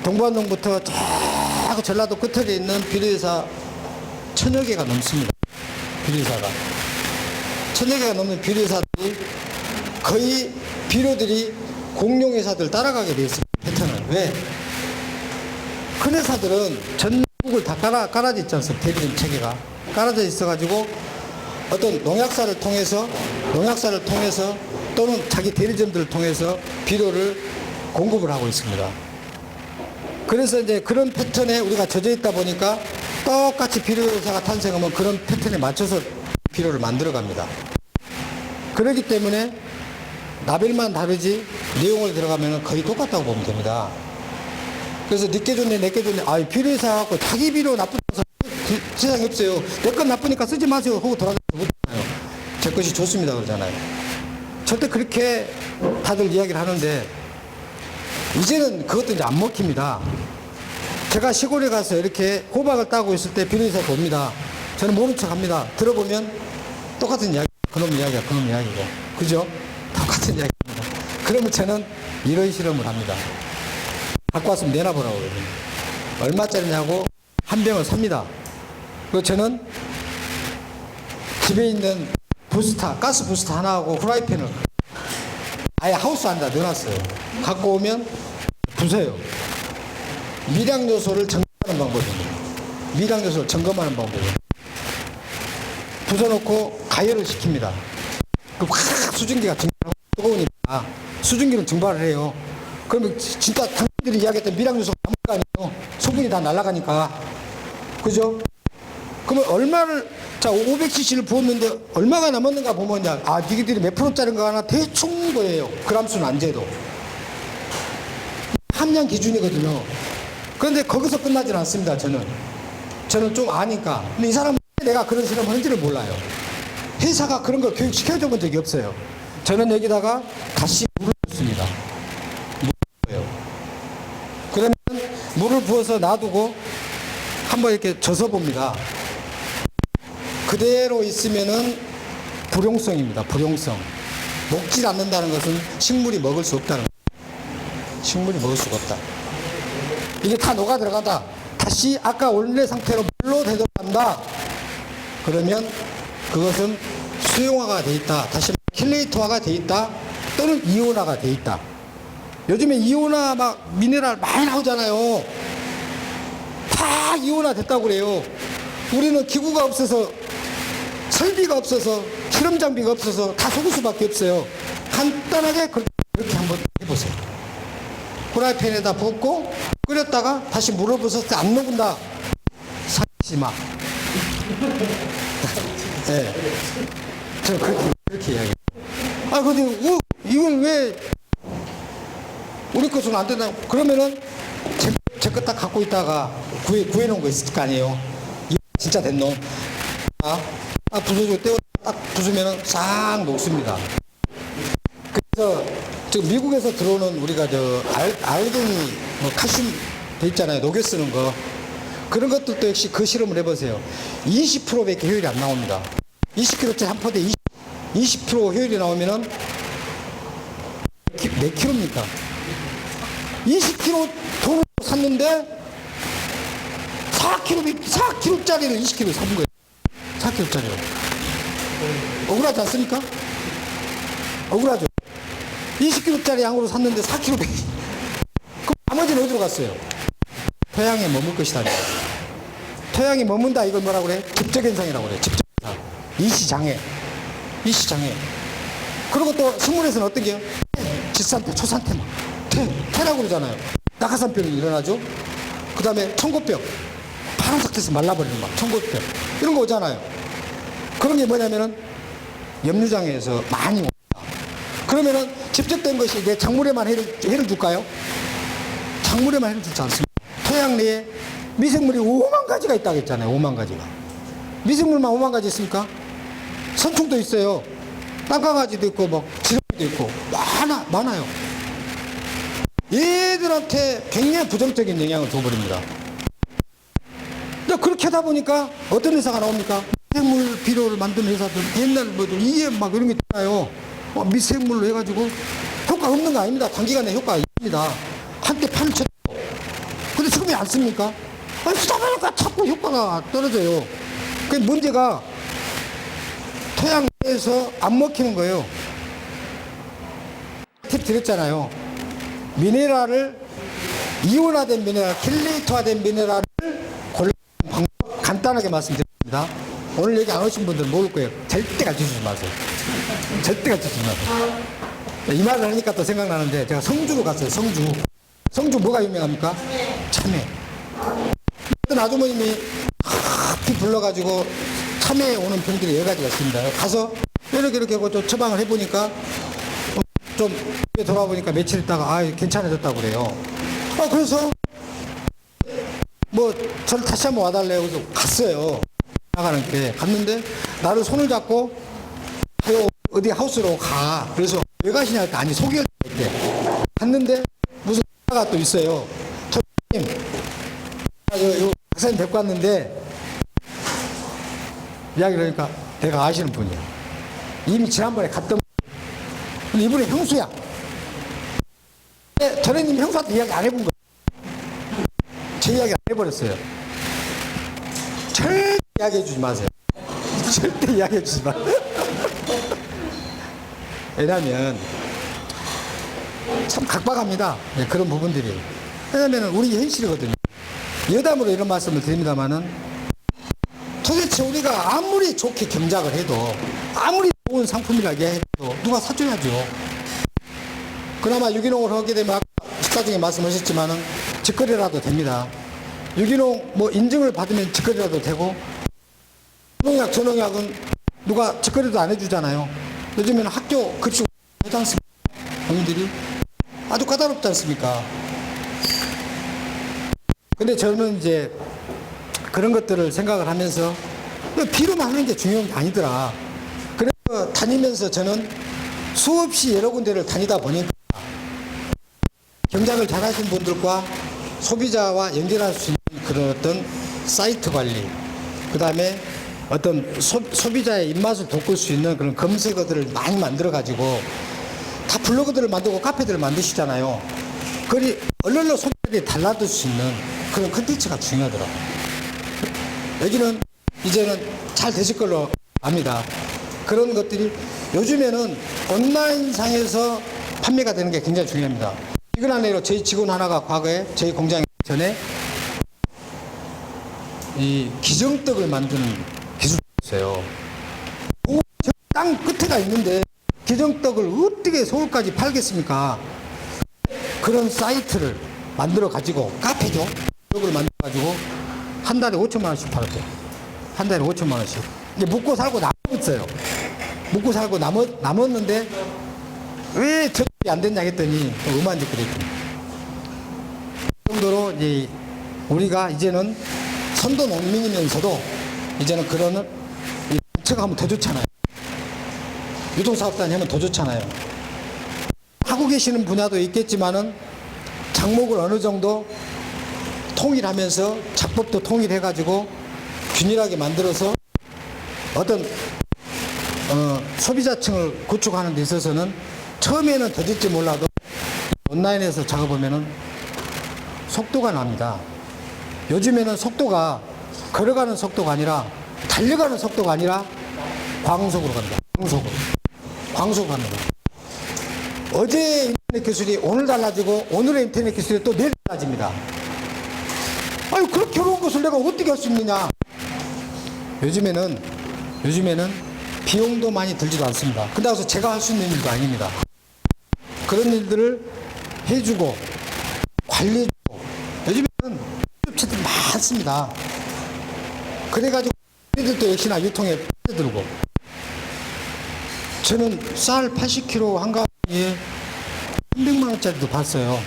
동부안동부터 저 전라도 끝에 있는 비료회사 1000여 개가 넘습니다. 비료회사가. 1000여 개가 넘는 비료회사들이 거의 비료들이 공룡회사들 따라가게 되어 있습니다. 패턴은. 왜? 큰 회사들은 전국을 다 깔아져 있지 않습니까? 대리점 체계가 깔아져 있어가지고 어떤 농약사를 통해서 또는 자기 대리점들을 통해서 비료를 공급을 하고 있습니다. 그래서 이제 그런 패턴에 우리가 젖어 있다 보니까 똑같이 비료회사가 탄생하면 그런 패턴에 맞춰서 비료를 만들어 갑니다. 그렇기 때문에 라벨만 다르지 내용을 들어가면 거의 똑같다고 보면 됩니다. 그래서 늦게 줬네, 내게 줬네. 비료회사 갖고 자기 비료 나쁘다고 세상에 없어요. 내 건 나쁘니까 쓰지 마세요. 하고 돌아다니지 못하잖아요. 제 것이 좋습니다. 그러잖아요. 절대 그렇게 다들 이야기를 하는데, 이제는 그것도 이제 안 먹힙니다. 제가 시골에 가서 이렇게 호박을 따고 있을 때 비료회사가 옵니다. 저는 모른 척 합니다. 들어보면 똑같은 이야기, 그놈 이야기야, 그놈 이야기고. 그죠? 똑같은 이야기입니다. 그러면 저는 이런 실험을 합니다. 갖고 왔으면 내놔보라고 그러거든요. 얼마짜리냐고 한 병을 삽니다. 그리고 저는 집에 있는 부스터, 가스 부스터 하나하고 후라이팬을 아예 하우스 안에다 넣어놨어요. 갖고 오면 부숴요. 미량 요소를 점검하는 방법입니다. 미량 요소를 점검하는 방법이에요. 부숴놓고 가열을 시킵니다. 확 수증기가 증발하고 뜨거우니까 수증기는 증발을 해요. 그러면 진짜 당신들이 이야기했던 미량 요소가 남을 거 아니에요. 소분이 다 날아가니까. 그죠? 그러면 얼마를, 자, 500cc를 부었는데 얼마가 남았는가 보면, 니들이 몇 프로짜리인가 하나 대충 거예요. 그람수는 안 재도. 함량 기준이거든요. 그런데 거기서 끝나질 않습니다, 저는 좀 아니까. 근데 이 사람은 내가 그런 실험을 하는지를 몰라요. 회사가 그런 걸 교육시켜줘 본 적이 없어요. 저는 여기다가 다시 물을 붓습니다. 그러면 물을 부어서 놔두고 한번 이렇게 젖어 봅니다. 그대로 있으면은 불용성입니다. 불용성. 먹질 않는다는 것은 식물이 먹을 수 없다는 거예요. 식물이 먹을 수가 없다. 이게 다 녹아 들어간다. 다시 아까 원래 상태로 물로 되돌아간다. 그러면 그것은 수용화가 돼 있다. 다시 킬레이터화가 돼 있다. 또는 이온화가 돼 있다. 요즘에 이온화 막 미네랄 많이 나오잖아요. 다 이온화 됐다고 그래요. 우리는 기구가 없어서 설비가 없어서 실험 장비가 없어서 다 속을 수밖에 없어요. 간단하게 그렇게 한번 해보세요. 후라이팬에다 붓고 끓였다가 다시 물을 부어서 안 녹은다. 사지 마. 네. 저 그렇게 이야기해요. 아, 근데 이걸 왜 우리 것은 안 된다. 그러면은 제 거 딱 갖고 있다가 구해놓은 거 있을 거 아니에요. 이거 진짜 된 놈. 딱 부숴주고 떼어 딱 부수면은 싹 녹습니다. 그래서 지금 미국에서 들어오는 우리가 저 알갱이 뭐 칼슘 돼 있잖아요. 녹여 쓰는 거. 그런 것들도 역시 그 실험을 해보세요. 20%밖에 효율이 안 나옵니다. 20kg짜리 한 포대에 20% 효율이 나오면은 몇 킬로입니까? 20kg 돈을 샀는데 4kg짜리를 20kg 사본 거예요. 4kg짜리로. 억울하지 않습니까? 억울하죠? 20kg짜리 양으로 샀는데 4kg 그럼 나머지는 어디로 갔어요? 토양에 머물 것이다. 토양에 머문다 이걸 뭐라고 그래? 집적현상이라고 그래. 집적현상. 이시장애. 그리고 또 식물에서는 어떤 게요? 질산태, 초산태만. 태라고 그러잖아요. 낙하산병이 일어나죠. 그 다음에 청고병. 파란 상태에서 말라버리는 막 청고병. 이런 거 오잖아요. 그런 게 뭐냐면은 염류장애에서 많이 옵니다. 그러면은 집적된 것이 내 작물에만 해를 줄까요? 작물에만 해를 주지 않습니다. 토양 내에 미생물이 5만 가지가 있다고 했잖아요. 5만 가지가. 미생물만 5만 가지 있습니까? 선충도 있어요. 땅강아지도 있고, 뭐, 지렁이도 있고, 많아요. 얘들한테 굉장히 부정적인 영향을 줘버립니다. 그렇게 하다 보니까 어떤 회사가 나옵니까? 미생물 비료를 만드는 회사들, 옛날 뭐들, EM 막 이런 게 있잖아요. 미생물로 해가지고, 효과 없는 거 아닙니다. 단기간에 효과가 있습니다. 한때 판을 쳤고. 근데 지금이 안 씁니까? 쓰다 보니까 자꾸 효과가 떨어져요. 그 문제가 토양 내에서 안 먹히는 거예요. 팁 드렸잖아요. 미네랄을 이온화된 미네랄, 킬레이터화된 미네랄을 골라내는 방법 간단하게 말씀드립니다. 오늘 여기 안 오신 분들은 모를 거예요. 절대 가르쳐주지 마세요. 절대 가르쳐주지 마세요. 이 말을 하니까 또 생각나는데 제가 성주로 갔어요. 성주 뭐가 유명합니까? 참외. 어떤 아주머님이 피 불러가지고 참외에 오는 병들이 여러 가지가 있습니다. 가서 이렇게 하고 또 처방을 해보니까 좀 돌아보니까 며칠 있다가 괜찮아졌다고 그래요. 그래서 뭐 저를 다시 한번 와달래요. 그래서 갔어요. 나가는 게 갔는데 나를 손을 잡고 어디 하우스로 가. 그래서 왜 가시냐 할까? 아니 소개할 때 있대. 갔는데 무슨 X가 또 있어요. 저님 요 박사님 뵙고 왔는데 이야기를 하니까 내가 아시는 분이야. 이미 지난번에 갔던 분. 이분이 형수야. 근데 저는 이미 형수한테 이야기 안 해본 거예요. 제 이야기 안 해버렸어요. 절대 이야기해 주지 마세요. 절대 이야기해 주지 마세요. 왜냐면 참 각박합니다. 네, 그런 부분들이. 왜냐면 우리 현실이거든요. 여담으로 이런 말씀을 드립니다만은 도대체 우리가 아무리 좋게 경작을 해도 아무리 좋은 상품이라고 해도 누가 사줘야죠. 그나마 유기농을 하게 되면 아까 식사 중에 말씀하셨지만은 직거래라도 됩니다. 유기농 뭐 인증을 받으면 직거래라도 되고 무농약 전농약은 누가 직거래도 안 해주잖아요. 요즘에는 학교 급식 하지 않습니까? 본인들이 아주 까다롭지 않습니까? 근데 저는 이제 그런 것들을 생각을 하면서 비료만 하는 게 중요한 게 아니더라. 그래서 다니면서 저는 수없이 여러 군데를 다니다 보니까 경작을 잘 하신 분들과 소비자와 연결할 수 있는 그런 어떤 사이트 관리, 그 다음에 어떤 소비자의 입맛을 돋굴 수 있는 그런 검색어들을 많이 만들어 가지고 다 블로그들을 만들고 카페들을 만드시잖아요. 그리 얼른 소비자들이 달라들 수 있는 그런 컨텐츠가 중요하더라고요. 여기는 이제는 잘 되실 걸로 압니다. 그런 것들이 요즘에는 온라인상에서 판매가 되는 게 굉장히 중요합니다. 이건 아니라 저희 직원 하나가 과거에 저희 공장 전에 이 기정떡을 만드는 기술이 있어요. 땅 땅 끝에가 있는데 기정떡을 어떻게 서울까지 팔겠습니까? 그런 사이트를 만들어 가지고 카페죠. 떡을 만들어 가지고 한 달에 5천만 원씩 팔았대요. 한 달에 5천만 원씩. 이제 먹고 살고 남았어요. 먹고 살고 남았는데 왜 저쪽이 안 됐냐 했더니 음한짓거리했죠. 그 정도로 이제 우리가 이제는 선도 농민이면서도 이제는 그런 단체가 하면 더 좋잖아요. 유동사업단이 하면 더 좋잖아요. 하고 계시는 분야도 있겠지만은 장목을 어느 정도 통일하면서 작법도 통일해가지고 균일하게 만들어서 어떤 소비자층을 구축하는 데 있어서는 처음에는 더딜지 몰라도 온라인에서 작업하면은 속도가 납니다. 요즘에는 속도가 걸어가는 속도가 아니라 달려가는 속도가 아니라 광속으로 갑니다. 광속으로 갑니다. 어제 인터넷 기술이 오늘 달라지고 오늘의 인터넷 기술이 또 내일 달라집니다. 아유, 그렇게 어려운 것을 내가 어떻게 할 수 있느냐. 요즘에는 비용도 많이 들지도 않습니다. 그다음에 제가 할 수 있는 일도 아닙니다. 그런 일들을 해주고 관리해주고 요즘에는 업체들이 많습니다. 그래가지고 우리들도 역시나 유통에 빠져들고 저는 쌀 80kg 한 가지에 300만 원짜리도 봤어요.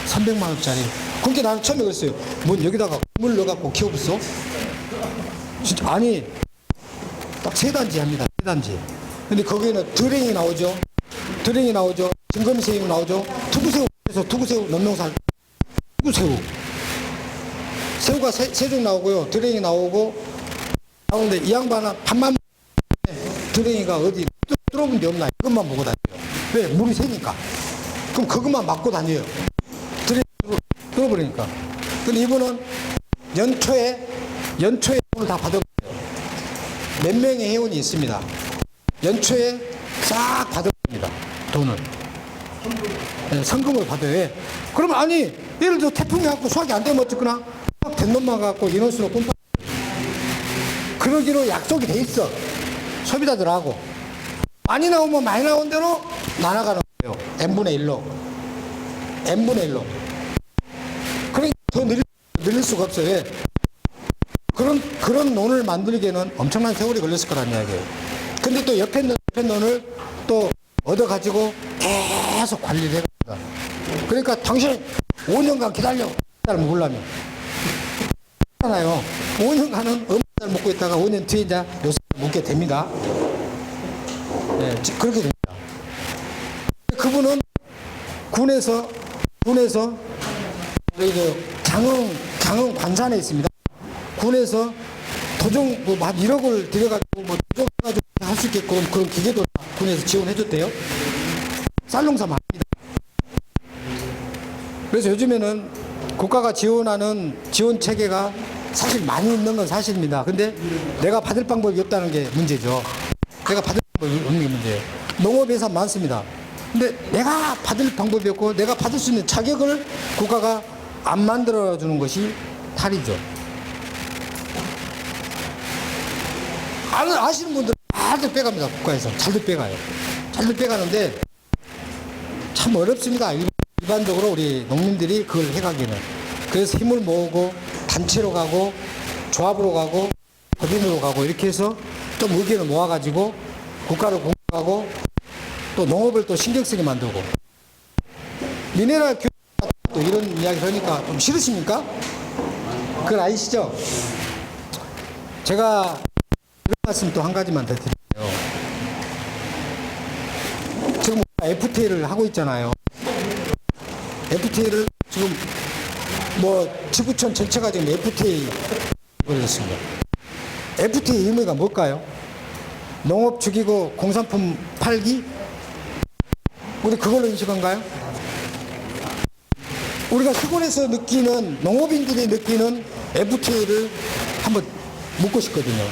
300만 원짜리. 그렇게 나는 처음에 그랬어요. 뭐 여기다가 물 넣어갖고 키워봤어? 진짜 아니 딱 세 단지 합니다. 세 단지. 근데 거기에는 드랭이 나오죠. 진검새우 나오죠. 투구새우 넘명살 투구새우. 새우가 세 종 나오고요. 드랭이 나오고 나오는데 이 양반은 밥만 드랭이가 어디 뚫어본 데 없나 그것만 보고 다녀요. 왜? 물이 새니까. 그럼 그것만 맞고 다녀요. 드랭이 뚫어버리니까. 근데 이분은 연초에 돈을 다 받아버려요. 몇 명의 회원이 있습니다. 연초에 싹 받아버립니다. 돈을. 네, 성금을 받아요. 그러면 아니 예를 들어 태풍이 왔고 수확이 안 되면 어쨌거나 된 놈만 갖고 인원수로 꼼빡 그러기로 약속이 돼 있어. 소비자들하고 많이 나오면 많이 나온 대로 나눠가는 거예요. n분의 1로 그러니까 더 늘릴 수가 없어요. 왜? 그런 논을 만들기에는 엄청난 세월이 걸렸을 거란 이야기예요. 근데 또 옆에 논을 또 얻어가지고 계속 관리를 해갑니다. 그러니까 당신 5년간 기다리면 먹으려면 하잖아요. 5년간은 음식을 먹고 있다가 5년 뒤에 이제 요새 먹게 됩니다. 네, 그렇게 됩니다. 그분은 군에서 우리 장흥 관산에 있습니다. 군에서 도정 한 1억을 들여가지고 도정해가지고 할 수 있게끔 그런 기계도 군에서 지원해줬대요. 쌀농사 많습니다. 그래서 요즘에는 국가가 지원하는 지원 체계가 사실 많이 있는 건 사실입니다. 근데 내가 받을 방법이 없다는 게 문제죠. 내가 받을 방법이 없는 게 문제예요. 농업 예산 많습니다. 근데 내가 받을 방법이 없고 내가 받을 수 있는 자격을 국가가 안 만들어주는 것이 탈이죠. 아시는 분들은 잘들 빼갑니다. 국가에서. 잘들 빼가요. 잘들 빼가는데 참 어렵습니다. 일반적으로 우리 농민들이 그걸 해가기는. 그래서 힘을 모으고 단체로 가고 조합으로 가고 법인으로 가고 이렇게 해서 좀 의견을 모아가지고 국가를 공격하고 또 농업을 또 신경쓰게 만들고 미네랄 교육 또 이런 이야기 하니까 좀 싫으십니까? 그걸 아시죠? 제가 이런 말씀 또 한 가지만 더 드릴게요. 지금 FTA를 하고 있잖아요. FTA를 지금 뭐 지구촌 전체가 지금 FTA 걸렸습니다. FTA 의미가 뭘까요? 농업 죽이고 공산품 팔기? 우리 그걸로 인식한가요? 우리가 시골에서 느끼는 농업인들이 느끼는 FTA를 한번 묻고 싶거든요.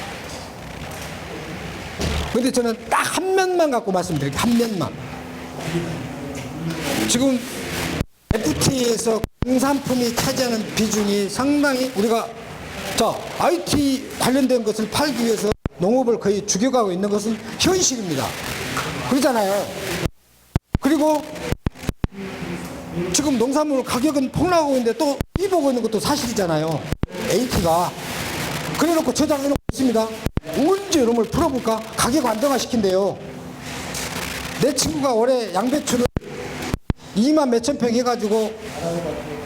근데 저는 딱 한 면만 갖고 말씀드릴게요. 한 면만. 지금 FTA에서 공산품이 차지하는 비중이 상당히 우리가 IT 관련된 것을 팔기 위해서 농업을 거의 죽여가고 있는 것은 현실입니다. 그러잖아요. 그리고 지금 농산물 가격은 폭락하고 있는데 또 입어오고 있는 것도 사실이잖아요. AT가. 그래놓고 저장해놓고 있습니다. 언제 이놈을 풀어볼까? 가격 안정화시킨대요. 내 친구가 올해 양배추를 2만 몇천 평 해가지고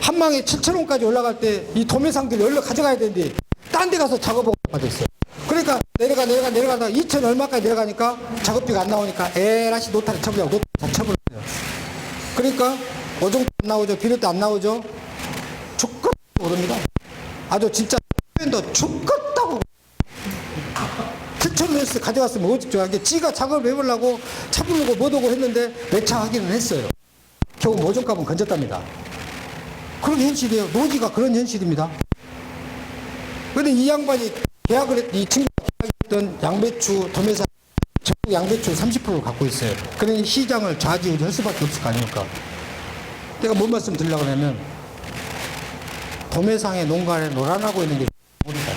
한 망에 7,000원까지 올라갈 때 이 도매상들이 얼른 가져가야 되는데 딴 데 가서 작업하고 받았어요. 그러니까 내려가다가 2천 얼마까지 내려가니까 작업비가 안 나오니까 에라시 노타리 처분하고 노타리 다 처분해요. 그러니까 오종도 안 나오죠. 비료도 안 나오죠. 죽겠다고 그럽니다. 아주 진짜 표현도 죽겠다고. 7,000원에서 가져갔으면 어찌 좋아. 지가 작업을 해보려고 차 부르고 못 오고 했는데 매차하기는 했어요. 겨우 모종값은 건졌답니다. 그런 현실이에요. 노지가 그런 현실입니다. 그런데 이 양반이 이 친구가 계약했던 양배추 도매사 전국 양배추 30%를 갖고 있어요. 그러니 시장을 좌지우지할 수밖에 없을 거 아닙니까? 내가 뭔 말씀 드리려고 하냐면 도매상의 농가에 노란하고 있는 게 모르다.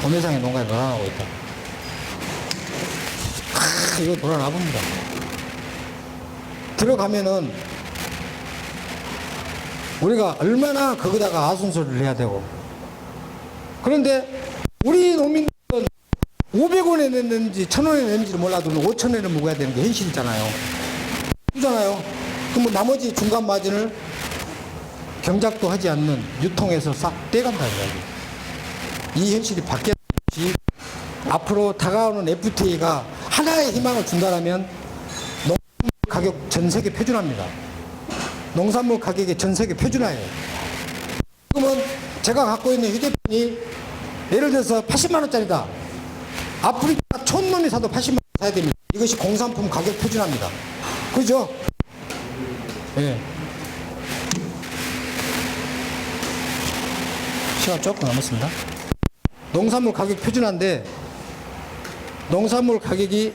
도매상의 농가에 노란하고 있다. 이거 노란하 봅니다. 들어가면은 우리가 얼마나 거기다가 아순소리를 해야 되고, 그런데 우리 농민들은 500원에 냈는지 1,000원에 냈는지 몰라도 5,000원에 먹어야 되는 게 현실이잖아요. 그잖아요. 그럼 뭐 나머지 중간 마진을 경작도 하지 않는 유통에서 싹 떼간다는 이야기. 이 현실이 바뀌어야지. 앞으로 다가오는 FTA가 하나의 희망을 준다면 농산물 가격 전 세계 표준화입니다. 농산물 가격이 전 세계 표준화예요. 그러면 제가 갖고 있는 휴대폰이 예를 들어서 80만 원짜리다. 아프리카 촌놈이 사도 80만 원 사야 됩니다. 이것이 공산품 가격 표준화입니다. 그죠? 예. 시간 조금 남았습니다. 농산물 가격 표준화인데 농산물 가격이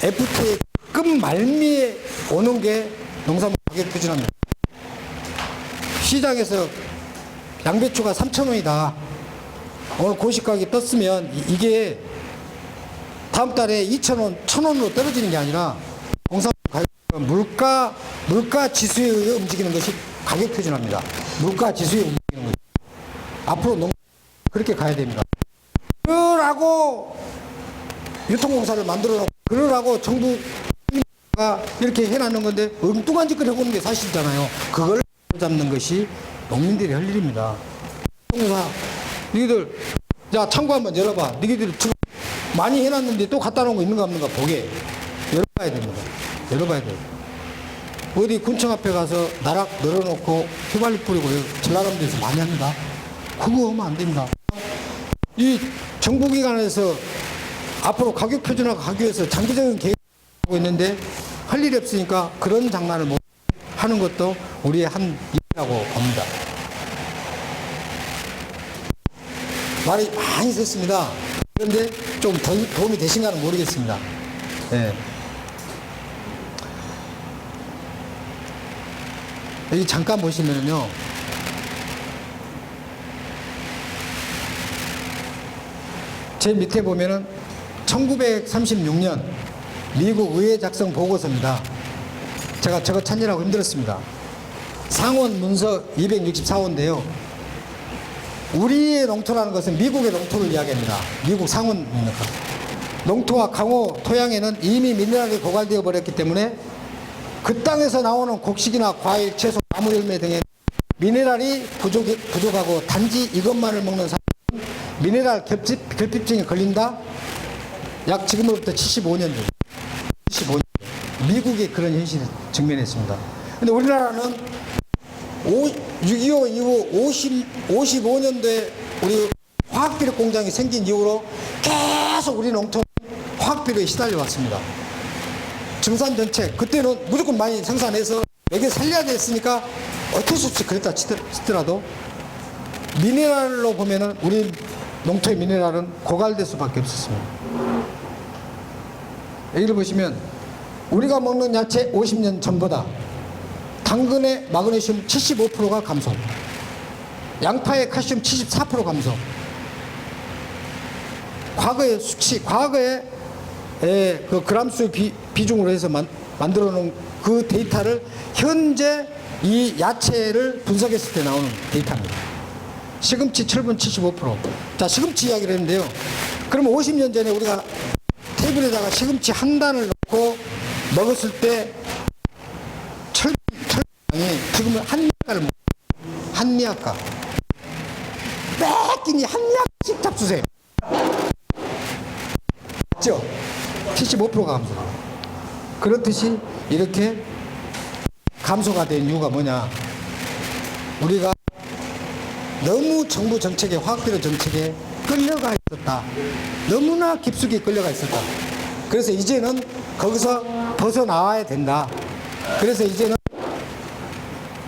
FTA 끝 말미에 오는 게 농산물 가격 표준화입니다. 시장에서 양배추가 3,000원이다. 오늘 고시가격이 떴으면 이게 다음 달에 2,000원, 1,000원으로 떨어지는 게 아니라 농산물 가격 물가 지수에 의해 움직이는 것이 가격 표준화입니다. 물가 지수에 움직이는 거죠. 앞으로 그렇게 가야 됩니다. 그러라고 유통공사를 만들어 놓고 그러라고 정부가 이렇게 해놨는 건데 엉뚱한 짓을 해보는 게 사실이잖아요. 그걸 잡는 것이 농민들이 할 일입니다. 유통공사 너희들 자 창고 한번 열어봐. 너희들 지금 많이 해놨는데 또 갖다 놓은 거 있는가 없는가 보게 열어봐야 됩니다. 열어봐야 돼요. 어디 군청 앞에 가서 나락 널어놓고 휘발유 뿌리고 전라남도 데서 많이 합니다. 그거 하면 안 됩니다. 이 정부기관에서 앞으로 가격 표준화가 가기 위해서 장기적인 계획을 하고 있는데 할 일이 없으니까 그런 장난을 못 하는 것도 우리의 한 일이라고 봅니다. 말이 많이 샜습니다. 그런데 좀 도움이 되신가는 모르겠습니다. 네. 여기 잠깐 보시면요. 제 밑에 보면은 1936년 미국 의회 작성 보고서입니다. 제가 저거 찾느라고 힘들었습니다. 상원 문서 264호인데요. 우리의 농토라는 것은 미국의 농토를 이야기합니다. 미국 상원 농토와 강호 토양에는 이미 미네랄이 고갈되어 버렸기 때문에 그 땅에서 나오는 곡식이나 과일, 채소, 나무 열매 등의 미네랄이 부족하고 단지 이것만을 먹는 사람은 미네랄 결핍증에 걸린다. 약 지금으로부터 75년 전. 75년. 미국이 그런 현실에 직면했습니다. 근데 우리나라는 6.25 이후 55년도에 우리 화학비료 공장이 생긴 이후로 계속 우리 농촌은 화학비료에 시달려 왔습니다. 증산정책, 그때는 무조건 많이 생산해서 여기 살려야 됐으니까 어쩔 수 없이 그랬다 치더라도 미네랄로 보면은 우리 농토의 미네랄은 고갈될 수밖에 없었습니다. 여기를 보시면 우리가 먹는 야채 50년 전보다 당근의 마그네슘 75%가 감소, 양파의 칼슘 74% 감소, 과거의 수치, 과거의 그 그람수 비중으로 해서 만들어 놓은 그 데이터를 현재 이 야채를 분석했을 때 나오는 데이터입니다. 시금치 철분 75%. 자, 시금치 이야기를 했는데요. 그러면 50년 전에 우리가 테이블에다가 시금치 한 단을 넣고 먹었을 때 철분이 지금은 한미약가를 먹어요. 한미약가. 매 끼니 한미약씩 잡수세요. 맞죠? 75%가 감소. 그렇듯이 이렇게 감소가 된 이유가 뭐냐? 우리가 너무 정부 정책에, 화학비료 정책에 끌려가 있었다. 너무나 깊숙이 끌려가 있었다. 그래서 이제는 거기서 벗어나와야 된다. 그래서 이제는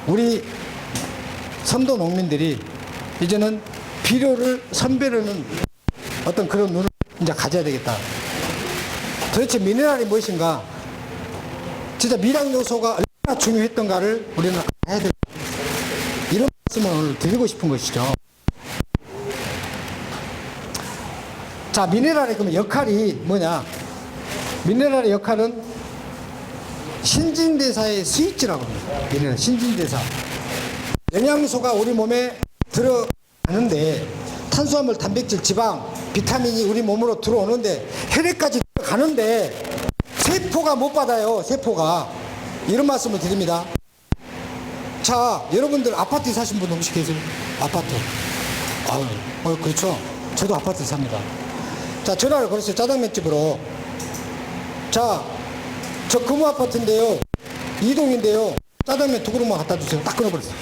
우리 선도 농민들이 이제는 비료를 선별하는 어떤 그런 눈을 이제 가져야 되겠다. 도대체 미네랄이 무엇인가? 진짜 미량 요소가 얼마나 중요했던가를 우리는 알아야 된다. 이런 말씀을 오늘 드리고 싶은 것이죠. 자, 미네랄의 그럼 역할이 뭐냐? 미네랄의 역할은 신진대사의 스위치라고 합니다. 미네랄 신진대사. 영양소가 우리 몸에 들어가는데 탄수화물, 단백질, 지방, 비타민이 우리 몸으로 들어오는데 혈액까지 들어가는데 세포가 못 받아요. 세포가. 이런 말씀을 드립니다. 자, 여러분들 아파트에 사신 분 혹시 계세요? 아파트. 그렇죠. 저도 아파트에 삽니다. 자, 전화를 걸었어요. 짜장면집으로. 자, 저 금호 아파트인데요. 2동인데요. 짜장면 2그릇만 갖다 주세요. 딱 끊어버렸어요.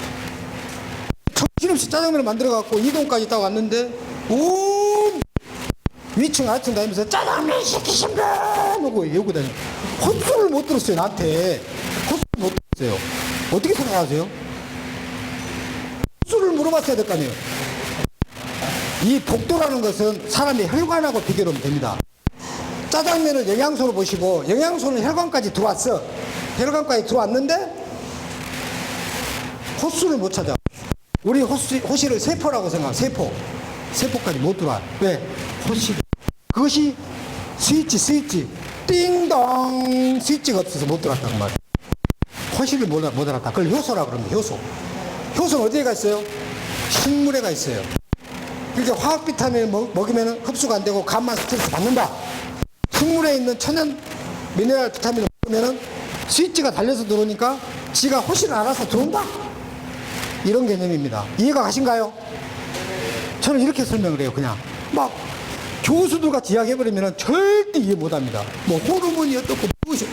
정신없이 짜장면을 만들어갖고 2동까지 딱 왔는데, 위층 아래층 다니면서 짜장면 시키신 분! 하고 얘기하고 다녀요. 헛소리를 못 들었어요, 나한테. 헛소리를 못 들었어요. 어떻게 생각하세요? 헛소리를 물어봤어야 될 거 아니에요. 이 복도라는 것은 사람의 혈관하고 비교하면 됩니다. 짜장면을 영양소로 보시고 영양소는 혈관까지 들어왔어. 혈관까지 들어왔는데 호수를 못 찾아. 우리 호시를 세포라고 생각해. 세포까지 못 들어와. 왜? 호시. 그것이 스위치. 띵동. 스위치가 없어서 못 들어왔단 말이야. 호시를 못 알았다. 그걸 효소라고 그럽니다. 효소는 어디에 가 있어요? 식물에 가 있어요. 그러니까 화학 비타민을 먹으면 흡수가 안 되고 간만 스트레스 받는다. 식물에 있는 천연 미네랄 비타민을 먹으면 스위치가 달려서 들어오니까 지가 호시를 알아서 들어온다. 이런 개념입니다. 이해가 가신가요? 저는 이렇게 설명을 해요. 그냥 막 교수들 같이 이야기해버리면 절대 이해 못합니다. 뭐 호르몬이 어떻고 무엇이.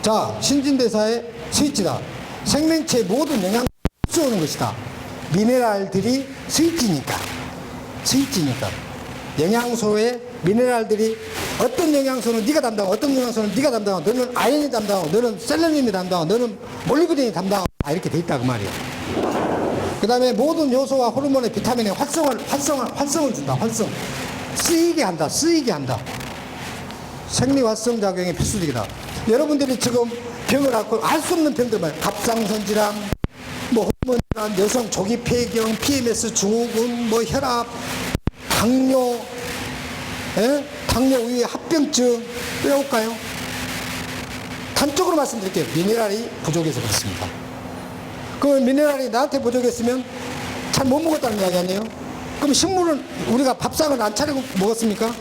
자, 신진대사의 스위치다. 생명체의 모든 영양을 흡수하는 것이다. 미네랄들이 스위치니까. 영양소의 미네랄들이 어떤 영양소는 네가 담당하고 어떤 영양소는 네가 담당하고 너는 아연이 담당하고 너는 셀레늄이 담당하고 너는 몰리브덴이 담당하고 이렇게 돼 있다 그 말이에요. 그 다음에 모든 요소와 호르몬의 비타민의 활성을 준다. 활성. 쓰이게 한다. 생리활성 작용이 필수적이다. 여러분들이 지금 병을 앓고 알 수 없는 병들만 갑상선 질환, 뭐 호르몬 질환, 여성 조기 폐경, PMS 증후군, 뭐 혈압, 당뇨, 당뇨 우유의 합병증 빼올까요? 단적으로 말씀드릴게요. 미네랄이 부족해서 그렇습니다. 그럼 미네랄이 나한테 부족했으면 잘 못 먹었다는 이야기 아니에요? 그럼 식물은 우리가 밥상을 안 차리고 먹었습니까?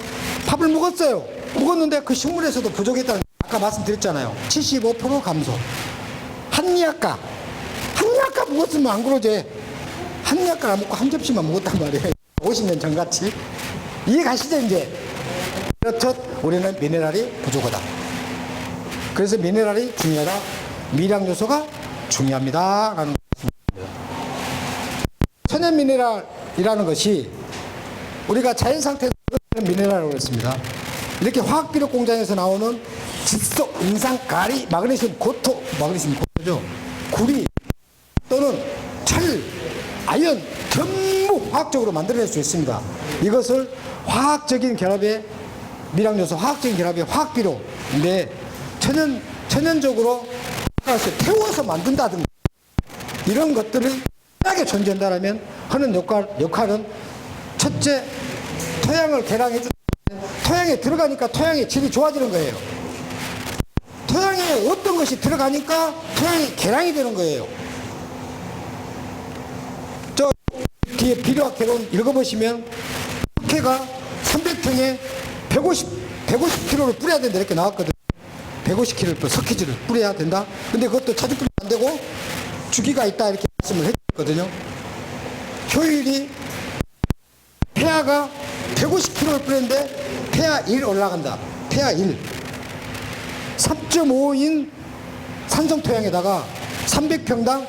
밥을 먹었어요. 먹었는데 그 식물에서도 부족했다는, 아까 말씀드렸잖아요. 75% 감소. 한미약가 먹었으면 안 그러지. 한미약가 안 먹고 한 접시만 먹었단 말이에요. 50년 전같이. 이해 가시죠 이제? 그렇듯 우리는 미네랄이 부족하다. 그래서 미네랄이 중요하다. 미량 요소가 중요합니다 라는 것입니다. 천연 미네랄이라는 것이 우리가 자연 상태에서 미네랄이라고 했습니다. 이렇게 화학비료 공장에서 나오는 질소, 인산, 가리, 마그네슘, 고토죠. 구리 또는 철, 아연 전부 화학적으로 만들어낼 수 있습니다. 이것을 화학적인 결합의 미량요소, 화학적인 결합의 화학비료인데 천연적으로 태워서 만든다든가 이런 것들을 편하게 존재한다면 하는 역할은 첫째, 토양을 개량해주면 토양에 들어가니까 토양의 질이 좋아지는 거예요. 토양에 어떤 것이 들어가니까 토양이 개량이 되는 거예요. 저 뒤에 비료학 개론 읽어보시면 석회가 300평에 150kg를 뿌려야 된다 이렇게 나왔거든요. 150kg 석회질을 뿌려야 된다. 근데 그것도 자주 뿌리면 안 되고 주기가 있다 이렇게 말씀을 해줬거든요. 효율이 폐하가 150kg를 뿌렸는데 폐하 1 올라간다. 폐하 1. 3.5인 산성토양에다가 300평당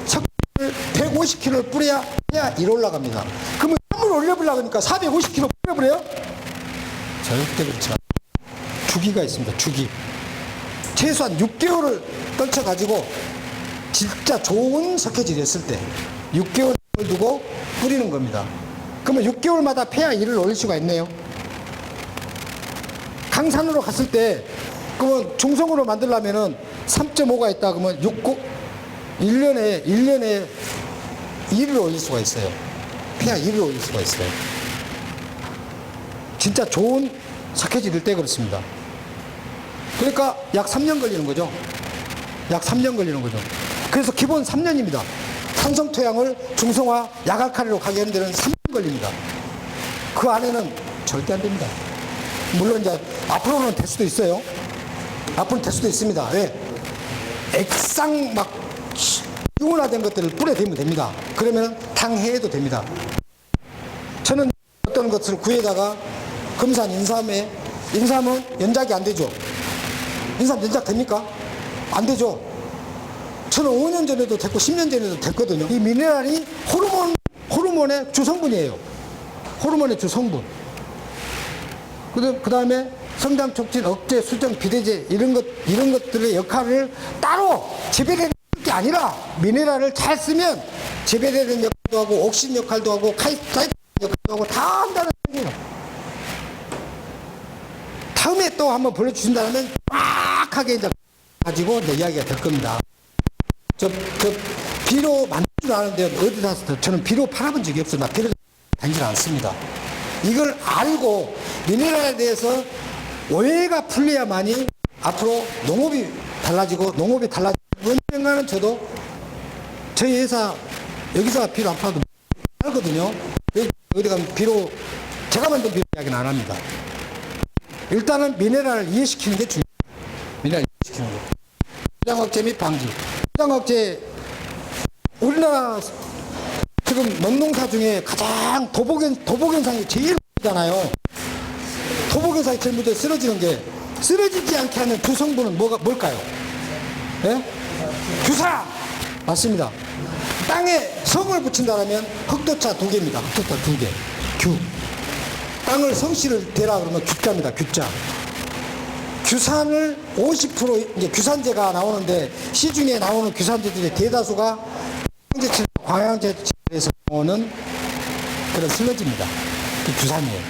석회를 150kg를 뿌려야 폐하 1 올라갑니다. 그러면 3을 올려보려고 하니까 450kg 뿌려버려요? 절대 그렇지 않아요. 주기가 있습니다. 주기. 최소한 6개월을 떨쳐가지고 진짜 좋은 석회질이었을 때 6개월을 두고 뿌리는 겁니다. 그러면 6개월마다 폐하 1을 올릴 수가 있네요. 강산으로 갔을 때 그러면 중성으로 만들려면은 3.5가 있다 그러면 1년에 1을 올릴 수가 있어요. 폐하 1을 올릴 수가 있어요. 진짜 좋은 석회질일 때 그렇습니다. 그러니까 약 3년 걸리는 거죠. 약 3년 걸리는 거죠. 그래서 기본 3년입니다. 산성토양을 중성화 약알칼리로 가게 하는 데는 3년 걸립니다. 그 안에는 절대 안 됩니다. 물론 이제 앞으로는 될 수도 있어요. 앞으로는 될 수도 있습니다. 왜? 액상 막 이온화된 것들을 뿌려대면 됩니다. 그러면 당해도 됩니다. 저는 어떤 것을 구해다가 금산 인삼은 연작이 안 되죠. 인삼 연작 됩니까? 안 되죠. 저는 5년 전에도 됐고 10년 전에도 됐거든요. 이 미네랄이 호르몬의 주성분이에요. 호르몬의 주성분. 그 다음에 성장 촉진, 억제, 수정, 비대제 이런 것들의 역할을 따로 재배되는 게 아니라 미네랄을 잘 쓰면 재배되는 역할도 하고 옥신 역할도 하고 카이스타이트 역할도 하고 다 한다는 얘기예요. 다음에 또 한번 보여주신다면 빡하게 이제 가지고 내 이야기가 될 겁니다. 저 비료 만들 줄 아는데 어디 가서 저는 비료 팔아본 적이 없어요. 나 비료 다니지 않습니다. 이걸 알고 미네랄에 대해서 오해가 풀려야만이 앞으로 농업이 달라지고 언젠가는 저도 저희 회사 여기서 비료 안 팔아도 팔거든요. 어디 가면 비료 제가 만든 비료 이야기는 안 합니다. 일단은 미네랄을 이해시키는 게 중요해요. 미네랄 이해시키는 거. 포장 억제 및 방지. 포장 억제 우리나라 지금 농농사 중에 가장 도복현상이 제일 문제잖아요. 도복현상이 제일 문제 쓰러지는 게 쓰러지지 않게 하는 두 성분은 뭘까요? 예? 규산! 맞습니다. 땅에 성을 붙인다면 흑도차 2개입니다. 흑도차 2개. 규. 땅을 성씨를 대라 그러면 규자입니다. 규자. 규산을 50% 이제 규산제가 나오는데 시중에 나오는 규산제들의 대다수가 황제칠, 광양제칠에서 나오는 그런 슬러지입니다. 그 규산이에요.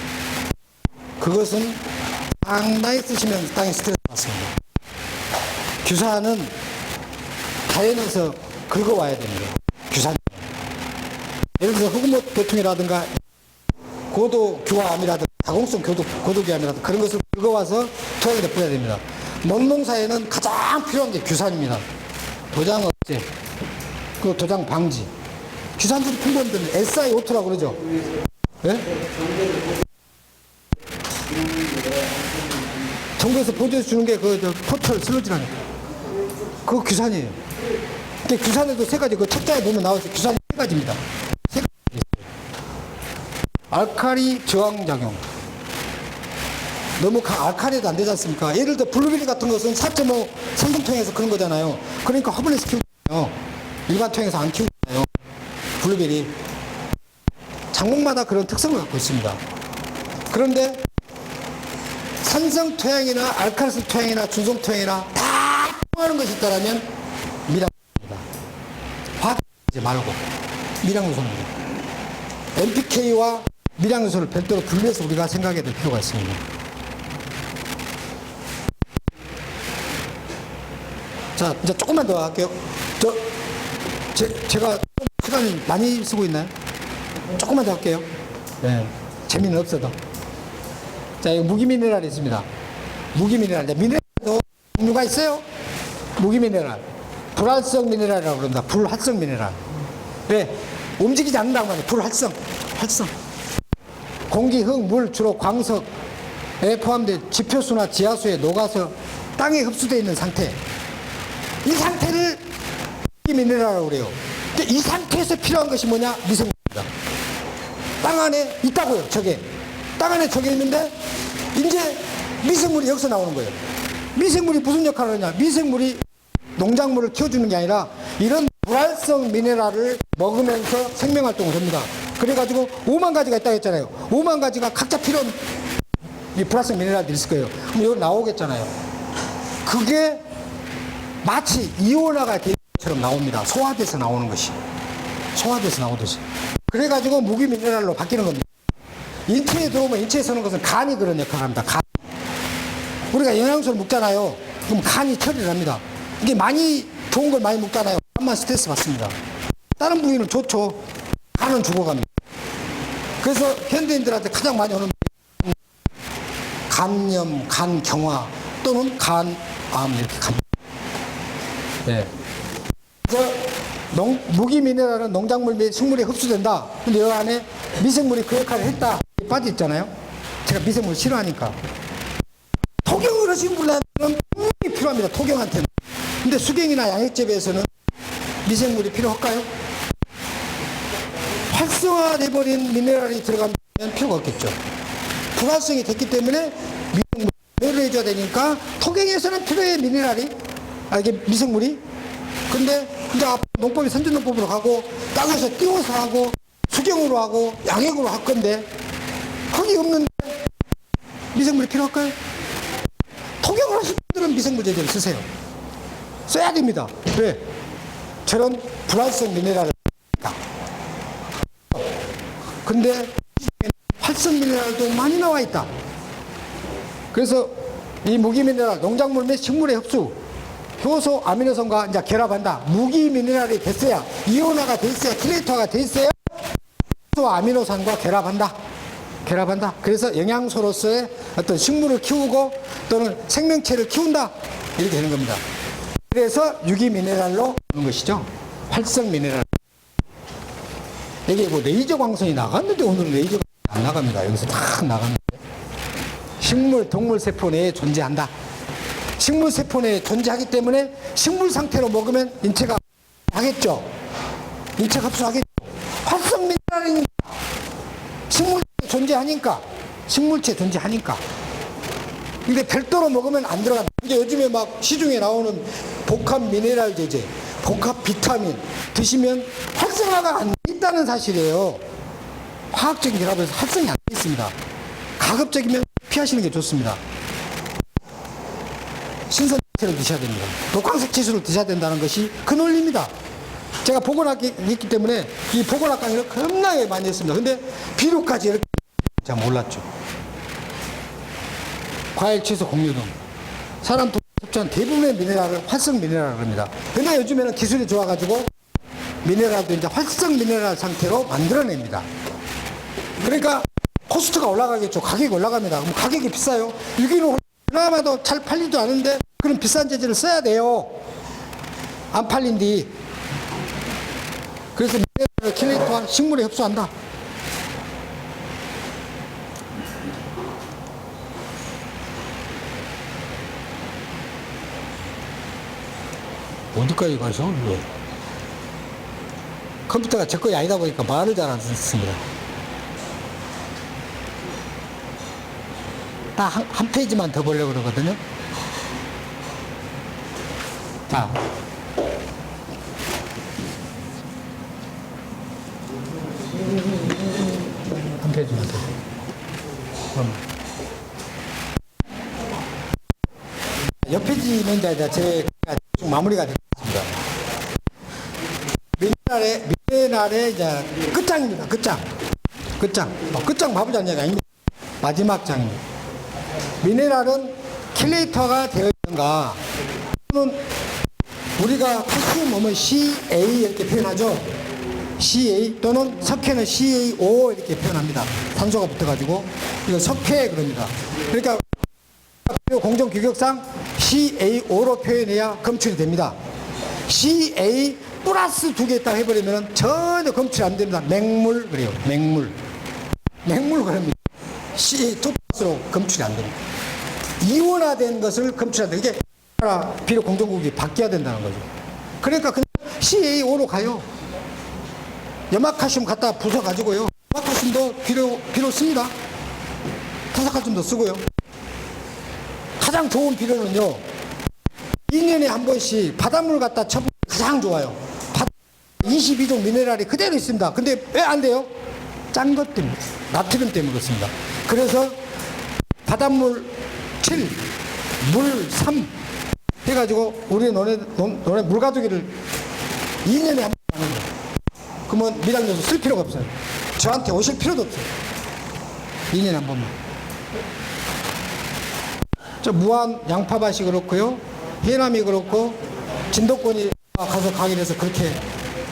그것은 상당히 쓰시면 땅에 스트레스 받습니다. 규산은 자연에서 긁어와야 됩니다. 규산. 예를 들어서 흑목 계통이라든가 고도규화암이라든가 다공성 고도규화암이라든가 그런 것을 긁어와서 토양에 뿌려야 됩니다. 농농사에는 가장 필요한 게 규산입니다. 도장 억제, 그 도장 방지. 규산들이 풍부한 데는 SiO2라고 그러죠. 네? 정부에서 보조해 주는 게 그 포털 슬러지라는 그거 규산이에요. 근데 규산에도 세 가지, 그 책자에 보면 나와서 규산이 세 가지입니다. 세 가지 있어요. 알칼리 저항작용. 너무 알칼리도 안 되지 않습니까? 예를 들어 블루베리 같은 것은 4.5 산성토양에서 그런 거잖아요. 그러니까 화분에서 키우잖아요. 일반 토양에서 안 키우잖아요. 블루베리. 작목마다 그런 특성을 갖고 있습니다. 그런데 산성토양이나 알칼리성 토양이나 중성토양이나 다 통하는 것이 있다면 미량요소입니다. 화학 말고 미량요소입니다. NPK와 미량요소를 별도로 분리해서 우리가 생각해야 될 필요가 있습니다. 자, 이제 조금만 더 할게요. 제가 시간을 많이 쓰고 있나요? 조금만 더 할게요. 예, 재미는 없어도. 자, 여기 무기미네랄이 있습니다. 무기미네랄. 미네랄도 종류가 있어요. 무기미네랄. 불활성 미네랄이라고 그럽니다. 불활성 미네랄. 왜? 움직이지 않는다고 말이에요. 불활성. 활성. 공기, 흙, 물, 주로 광석에 포함된 지표수나 지하수에 녹아서 땅에 흡수되어 있는 상태. 이 상태를 미네랄이라고 그래요. 근데 이 상태에서 필요한 것이 뭐냐? 미생물입니다. 땅 안에 있다고요, 저게. 땅 안에 저게 있는데, 이제 미생물이 여기서 나오는 거예요. 미생물이 무슨 역할을 하냐? 미생물이 농작물을 키워주는 게 아니라 이런 불활성 미네랄을 먹으면서 생명활동을 합니다. 그래가지고 5만 가지가 있다고 했잖아요. 5만 가지가 각자 필요한 이 불활성 미네랄들이 있을 거예요. 그럼 여기 나오겠잖아요. 그게 마치 이온화가 된 것처럼 나옵니다. 소화돼서 나오는 것이. 소화돼서 나오듯이. 그래가지고 무기 미네랄로 바뀌는 겁니다. 인체에 들어오면 인체에 서는 것은 간이 그런 역할을 합니다. 간. 우리가 영양소를 먹잖아요. 그럼 간이 처리를 합니다. 이게 많이 좋은 걸 많이 먹잖아요. 간만 스트레스 받습니다. 다른 부위는 좋죠. 간은 죽어갑니다. 그래서 현대인들한테 가장 많이 오는 간염, 간경화 또는 간암 이렇게 갑니다. 네. 그래서 무기 미네랄은 농작물 및 식물에 흡수된다. 근데 여기 안에 미생물이 그 역할을 했다. 빠져 있잖아요. 제가 미생물 싫어하니까. 토경을 하신 분들은 분명히 필요합니다. 토경한테는. 근데 수경이나 양액재배에서는 미생물이 필요할까요? 활성화돼버린 미네랄이 들어가면 필요가 없겠죠. 불활성이 됐기 때문에 미생물을 해줘야 되니까 토경에서는 필요해 미네랄이. 이게 미생물이. 근데 이제 농법이 선진농법으로 가고 땅에서 띄워서 하고 수경으로 하고 양액으로 할 건데 거기 없는데 미생물이 필요할까요? 토경을 하실 분들은 미생물 제제를 쓰세요. 써야 됩니다. 왜? 저런 불활성 미네랄을 근데 활성 미네랄도 많이 나와 있다. 그래서 이 무기 미네랄, 농작물 및 식물의 흡수, 효소 아미노산과 이제 결합한다. 무기 미네랄이 됐어야, 이온화가 됐어야, 킬레이터가 됐어야 효소 아미노산과 결합한다. 그래서 영양소로서의 어떤 식물을 키우고 또는 생명체를 키운다. 이렇게 되는 겁니다. 그래서 유기 미네랄로 하는 것이죠. 활성 미네랄. 이게 뭐 레이저 광선이 나갔는데 오늘은 레이저가 안 나갑니다. 여기서 딱 나갔는데. 식물, 동물 세포 내에 존재한다. 식물 세포 내에 존재하기 때문에 식물 상태로 먹으면 인체가 하겠죠. 인체가 흡수하겠죠. 활성 미네랄이니까. 식물체 존재하니까. 근데 별도로 먹으면 안 들어간다. 이제 요즘에 막 시중에 나오는 복합 미네랄 제제, 복합 비타민 드시면 활성화가 안 있다는 사실이에요. 화학적인 결합에서 활성이 안 있습니다. 가급적이면 피하시는 게 좋습니다. 신선 채를 드셔야 됩니다. 독광색 채소를 드셔야 된다는 것이 그 논리입니다. 제가 보건학했기 때문에 이 보건학 강의를 겁나게 많이 했습니다. 근데 비료까지 이렇게 제가 몰랐죠. 과일, 채소, 곡류 등 사람 섭취한 대부분의 미네랄을 활성 미네랄이라고 합니다. 근데 요즘에는 기술이 좋아가지고 미네랄도 이제 활성 미네랄 상태로 만들어냅니다. 그러니까 코스트가 올라가겠죠. 가격이 올라갑니다. 그럼 가격이 비싸요. 유기농 그나마도 잘 팔리지도 않은데 그런 비싼 재질을 써야 돼요. 안 팔린디. 그래서 미네랄을 킬레이터와 식물에 흡수한다. 어디까지 가셔? 왜? 컴퓨터가 제 거이 아니다 보니까 말을 잘 안 듣습니다. 딱 한 페이지만 더 보려고 그러거든요. 자. 한 페이지만 더. 그럼. 옆 페이지는 이제 제가 좀 마무리가 됐습니다. 미네랄의 이제 끝장입니다. 끝장. 끝장 바보지 않냐가 아닙니다. 마지막 장입니다. 미네랄은 킬레이터가 되어 있는가 또는 우리가 칼슘 오면 CA 이렇게 표현하죠. CA 또는 석회는 CaO 이렇게 표현합니다. 산소가 붙어가지고 이거 석회 그럽니다. 그러니까 공정 규격상 CaO로 표현해야 검출이 됩니다. CA 플러스 2개 있다고 해버리면 전혀 검출이 안 됩니다. 맹물 그래요. 맹물 그럽니다. CA2 플러스로 검출이 안 됩니다. 이온화된 것을 검출해야 돼. 이게 비료 공정국이 바뀌어야 된다는 거죠. 그러니까 그냥 CaO로 가요. 염화칼슘 갖다 부숴가지고요. 염화칼슘도 비료 씁니다. 탄산칼슘도 쓰고요. 가장 좋은 비료는요, 2년에 한 번씩 바닷물 갖다 쳐보면 가장 좋아요. 22종 미네랄이 그대로 있습니다. 근데 왜 안 돼요? 짠 것 때문에, 나트륨 때문에 그렇습니다. 그래서 바닷물 7, 물 3 해가지고 우리 너네 물가두기를 2년에 한 번 하는 거예요. 그러면 미량요소 쓸 필요가 없어요. 저한테 오실 필요도 없어요. 2년에 한 번만. 저 무안 양파밭이 그렇고요, 해남이 그렇고, 진도권이 가서 강의를 해서 그렇게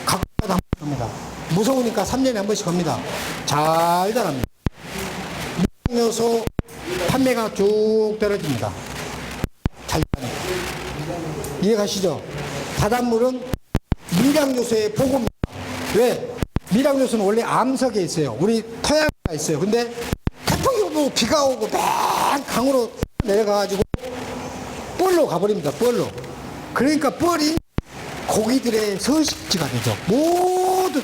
각각 한 번 합니다. 무서우니까 3년에 한 번씩 합니다. 잘 자랍니다. 미량요소 판매가 쭉 떨어집니다. 잘 자랍니다. 이해가시죠? 바닷물은 미량요소의 보고입니다. 왜? 미량요소는 원래 암석에 있어요. 우리 토양에 있어요. 근데 태풍이 오고 비가 오고 맨 강으로 내려가가지고 뻘로 가버립니다. 뻘로. 그러니까 뻘이 고기들의 서식지가 되죠. 모두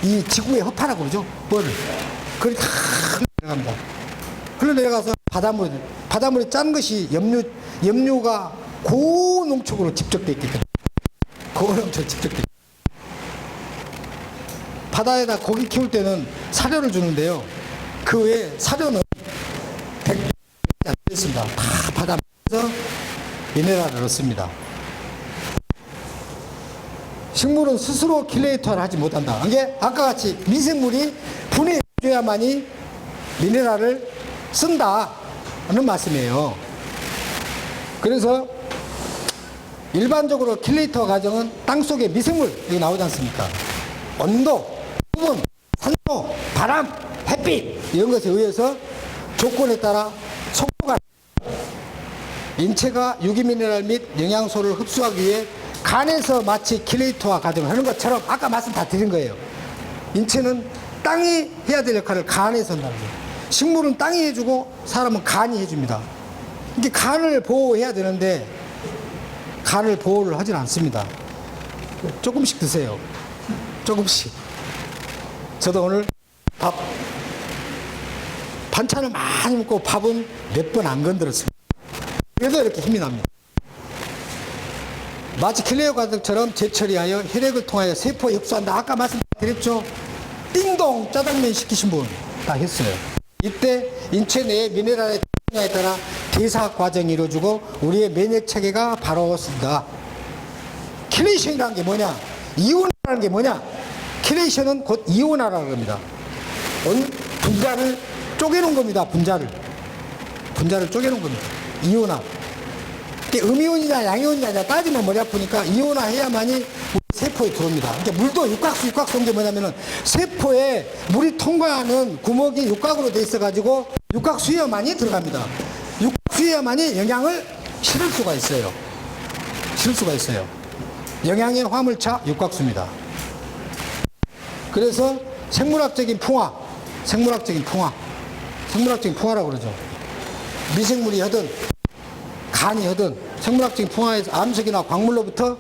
이 지구의 허파라고 그러죠. 뻘을. 그렇게 다 내려갑니다. 흘러내려가서 바닷물이 짠 것이 염류가 고농축으로 집적되어 있기 때문에 고농축 집적되어 있기 때문에 바다에다 고기 키울 때는 사료를 주는데요. 그 외에 사료는 100% 안 됐습니다. 다 바다에서 미네랄을 얻습니다. 식물은 스스로 킬레이터를 하지 못한다. 이게 아까 같이 미생물이 분해해줘야만이 미네랄을 쓴다 하는 말씀이에요. 그래서 일반적으로 킬레이터 과정은 땅속에 미생물 여기 나오지 않습니까? 온도, 수분, 산소, 바람, 햇빛 이런 것에 의해서 조건에 따라 속도가 인체가 유기미네랄 및 영양소를 흡수하기 위해 간에서 마치 킬레이터화 과정을 하는 것처럼 아까 말씀 다 드린 거예요. 인체는 땅이 해야 될 역할을 간에서 한다는 거예요. 식물은 땅이 해주고 사람은 간이 해줍니다. 이게 간을 보호해야 되는데 간을 보호를 하진 않습니다. 조금씩 드세요. 조금씩. 저도 오늘 반찬을 많이 먹고 밥은 몇 번 안 건드렸습니다. 그래서 이렇게 힘이 납니다. 마치 킬레이터 과정처럼 재처리하여 혈액을 통하여 세포에 흡수한다. 아까 말씀드렸죠. 띵동 짜장면 시키신 분 다 했어요. 이때 인체 내의 미네랄의 에 따라 대사 과정이 이루어지고 우리의 면역 체계가 바로 씁니다. 킬레이션이라는 게 뭐냐? 이온화라는 게 뭐냐? 킬레이션은 곧 이온화라는 겁니다. 분자를 쪼개놓은 겁니다. 분자를 쪼개놓은 겁니다. 이온화. 음이온이냐 양이온이냐 따지면 머리 아프니까 이온화해야만이 세포에 들어옵니다. 그러니까 물도 육각수인 게 뭐냐면은 세포에 물이 통과하는 구멍이 육각으로 돼 있어가지고 육각수여만이 들어갑니다. 육각수여만이 영양을 실을 수가 있어요. 영양의 화물차 육각수입니다. 그래서 생물학적인 풍화라고 그러죠. 미생물이 하든 간이 하든 생물학적인 풍화에서 암석이나 광물로부터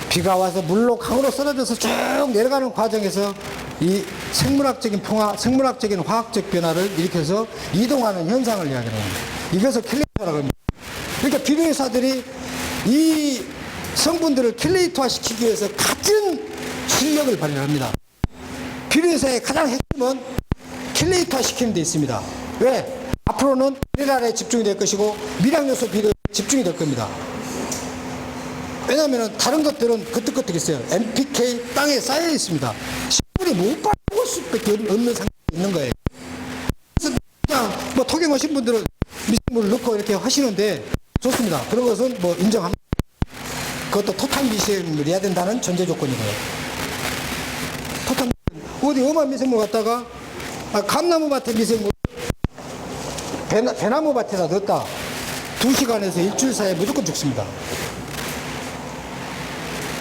비가 와서 물로 강으로 쏟아져서 쭉 내려가는 과정에서 이 생물학적인 풍화, 생물학적인 화학적 변화를 일으켜서 이동하는 현상을 이야기하는 겁니다. 이것을 킬레이터라고 합니다. 그러니까 비료회사들이 이 성분들을 킬레이터화 시키기 위해서 갖은 실력을 발휘합니다. 비료회사의 가장 핵심은 킬레이터화 시키는 데 있습니다. 왜? 앞으로는 미네랄에 집중이 될 것이고 미량요소 비료에 집중이 될 겁니다. 왜냐하면 다른 것들은 그뜩그뜩 있어요. NPK 땅에 쌓여 있습니다. 식물이 못 받을 수밖에 없는 상황이 있는 거예요. 그래서 그냥 뭐 토경하신 분들은 미생물을 넣고 이렇게 하시는데 좋습니다. 그런 것은 뭐 인정합니다. 그것도 토탈 미생물이어야 된다는 전제 조건이고요. 어디 엄한 미생물 갖다가 감나무 밭에 미생물 배나무 밭에다 넣었다 2시간에서 일주일 사이에 무조건 죽습니다.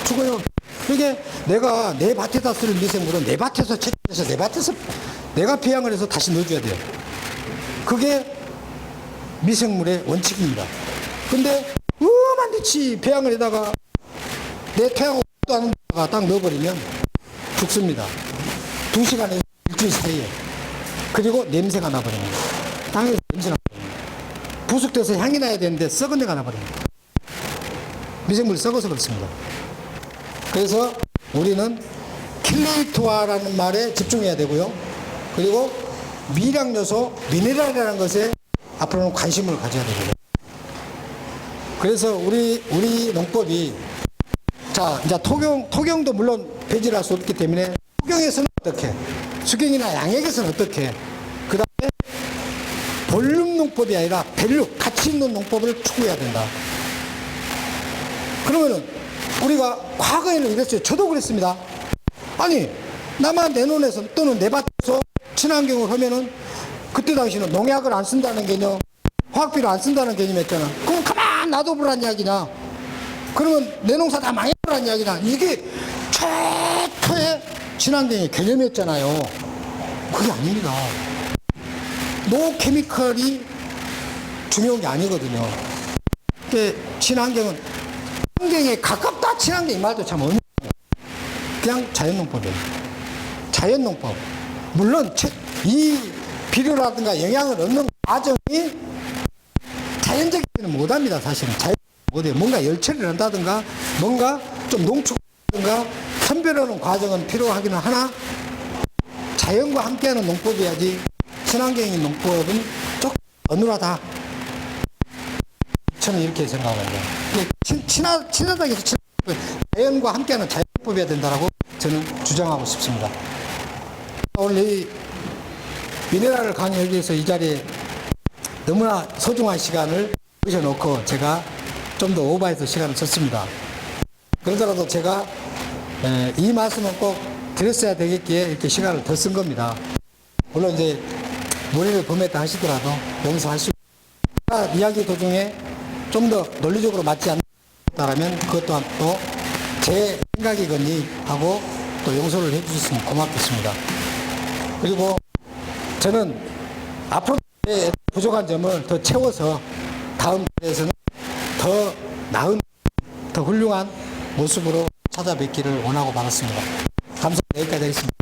죽어요. 그게 내가 내 밭에다 쓸 미생물은 내 밭에서 채취해서 내 밭에서 내가 배양을 해서 다시 넣어줘야 돼요. 그게 미생물의 원칙입니다. 근데 엄한 듯이 배양을 해다가 내 태양도 안 데다가 딱 넣어버리면 죽습니다. 2시간에서 일주일 사이에. 그리고 냄새가 나버립니다. 땅에서 냄새 나버립니다. 부숙돼서 향이 나야 되는데 썩은 데가 나버립니다. 미생물이 썩어서 그렇습니다. 그래서 우리는 킬레이토아라는 말에 집중해야 되고요. 그리고 미량 요소, 미네랄이라는 것에 앞으로는 관심을 가져야 되고요. 그래서 우리 농법이 자, 이제 토경도 물론 배제할 수 없기 때문에 토경에서는 어떻게, 수경이나 양액에서는 어떻게, 그 다음에 볼륨 농법이 아니라 밸류, 가치 있는 농법을 추구해야 된다. 그러면은 우리가 과거에는 이랬어요. 저도 그랬습니다. 아니, 나만 내 논에서 또는 내 밭에서 친환경을 하면은 그때 당시는 농약을 안 쓴다는 개념, 화학비를 안 쓴다는 개념이었잖아. 그럼 가만 놔둬보란 이야기냐. 그러면 내 농사 다 망해보란 이야기냐. 이게 최초의 친환경의 개념이었잖아요. 그게 아닙니다. 노 케미컬이 중요한 게 아니거든요. 친환경은 환경에 가깝다 친환경 이 말도 참 어려워요. 그냥 자연농법이에요. 자연농법. 물론 이 비료라든가 영양을 얻는 과정이 자연적이지는 못합니다. 사실은 못해요. 뭔가 열처리를 한다든가 뭔가 좀 농축하든가 선별하는 과정은 필요하기는 하나 자연과 함께하는 농법이야지 친환경인 농법은 조금 어눌하다. 저는 이렇게 생각합니다. 친하다고 해서 자연과 함께하는 자연법이어야 된다고 저는 주장하고 싶습니다. 오늘 이 미네랄을 강의하기 위해서 이 자리에 너무나 소중한 시간을 모셔놓고 제가 좀 더 오버해서 시간을 썼습니다. 그러더라도 제가 이 말씀은 꼭 드렸어야 되겠기에 이렇게 시간을 더 쓴 겁니다. 물론 이제 문의를 범했다 하시더라도 용서하시고 이야기 도중에 좀 더 논리적으로 맞지 않다면 그것 또한 또 제 생각이거니 하고 또 용서를 해주셨으면 고맙겠습니다. 그리고 저는 앞으로 부족한 점을 더 채워서 다음 달에서는 더 나은, 더 훌륭한 모습으로 찾아뵙기를 원하고 바랐습니다. 감사합니다. 여기까지 하겠습니다.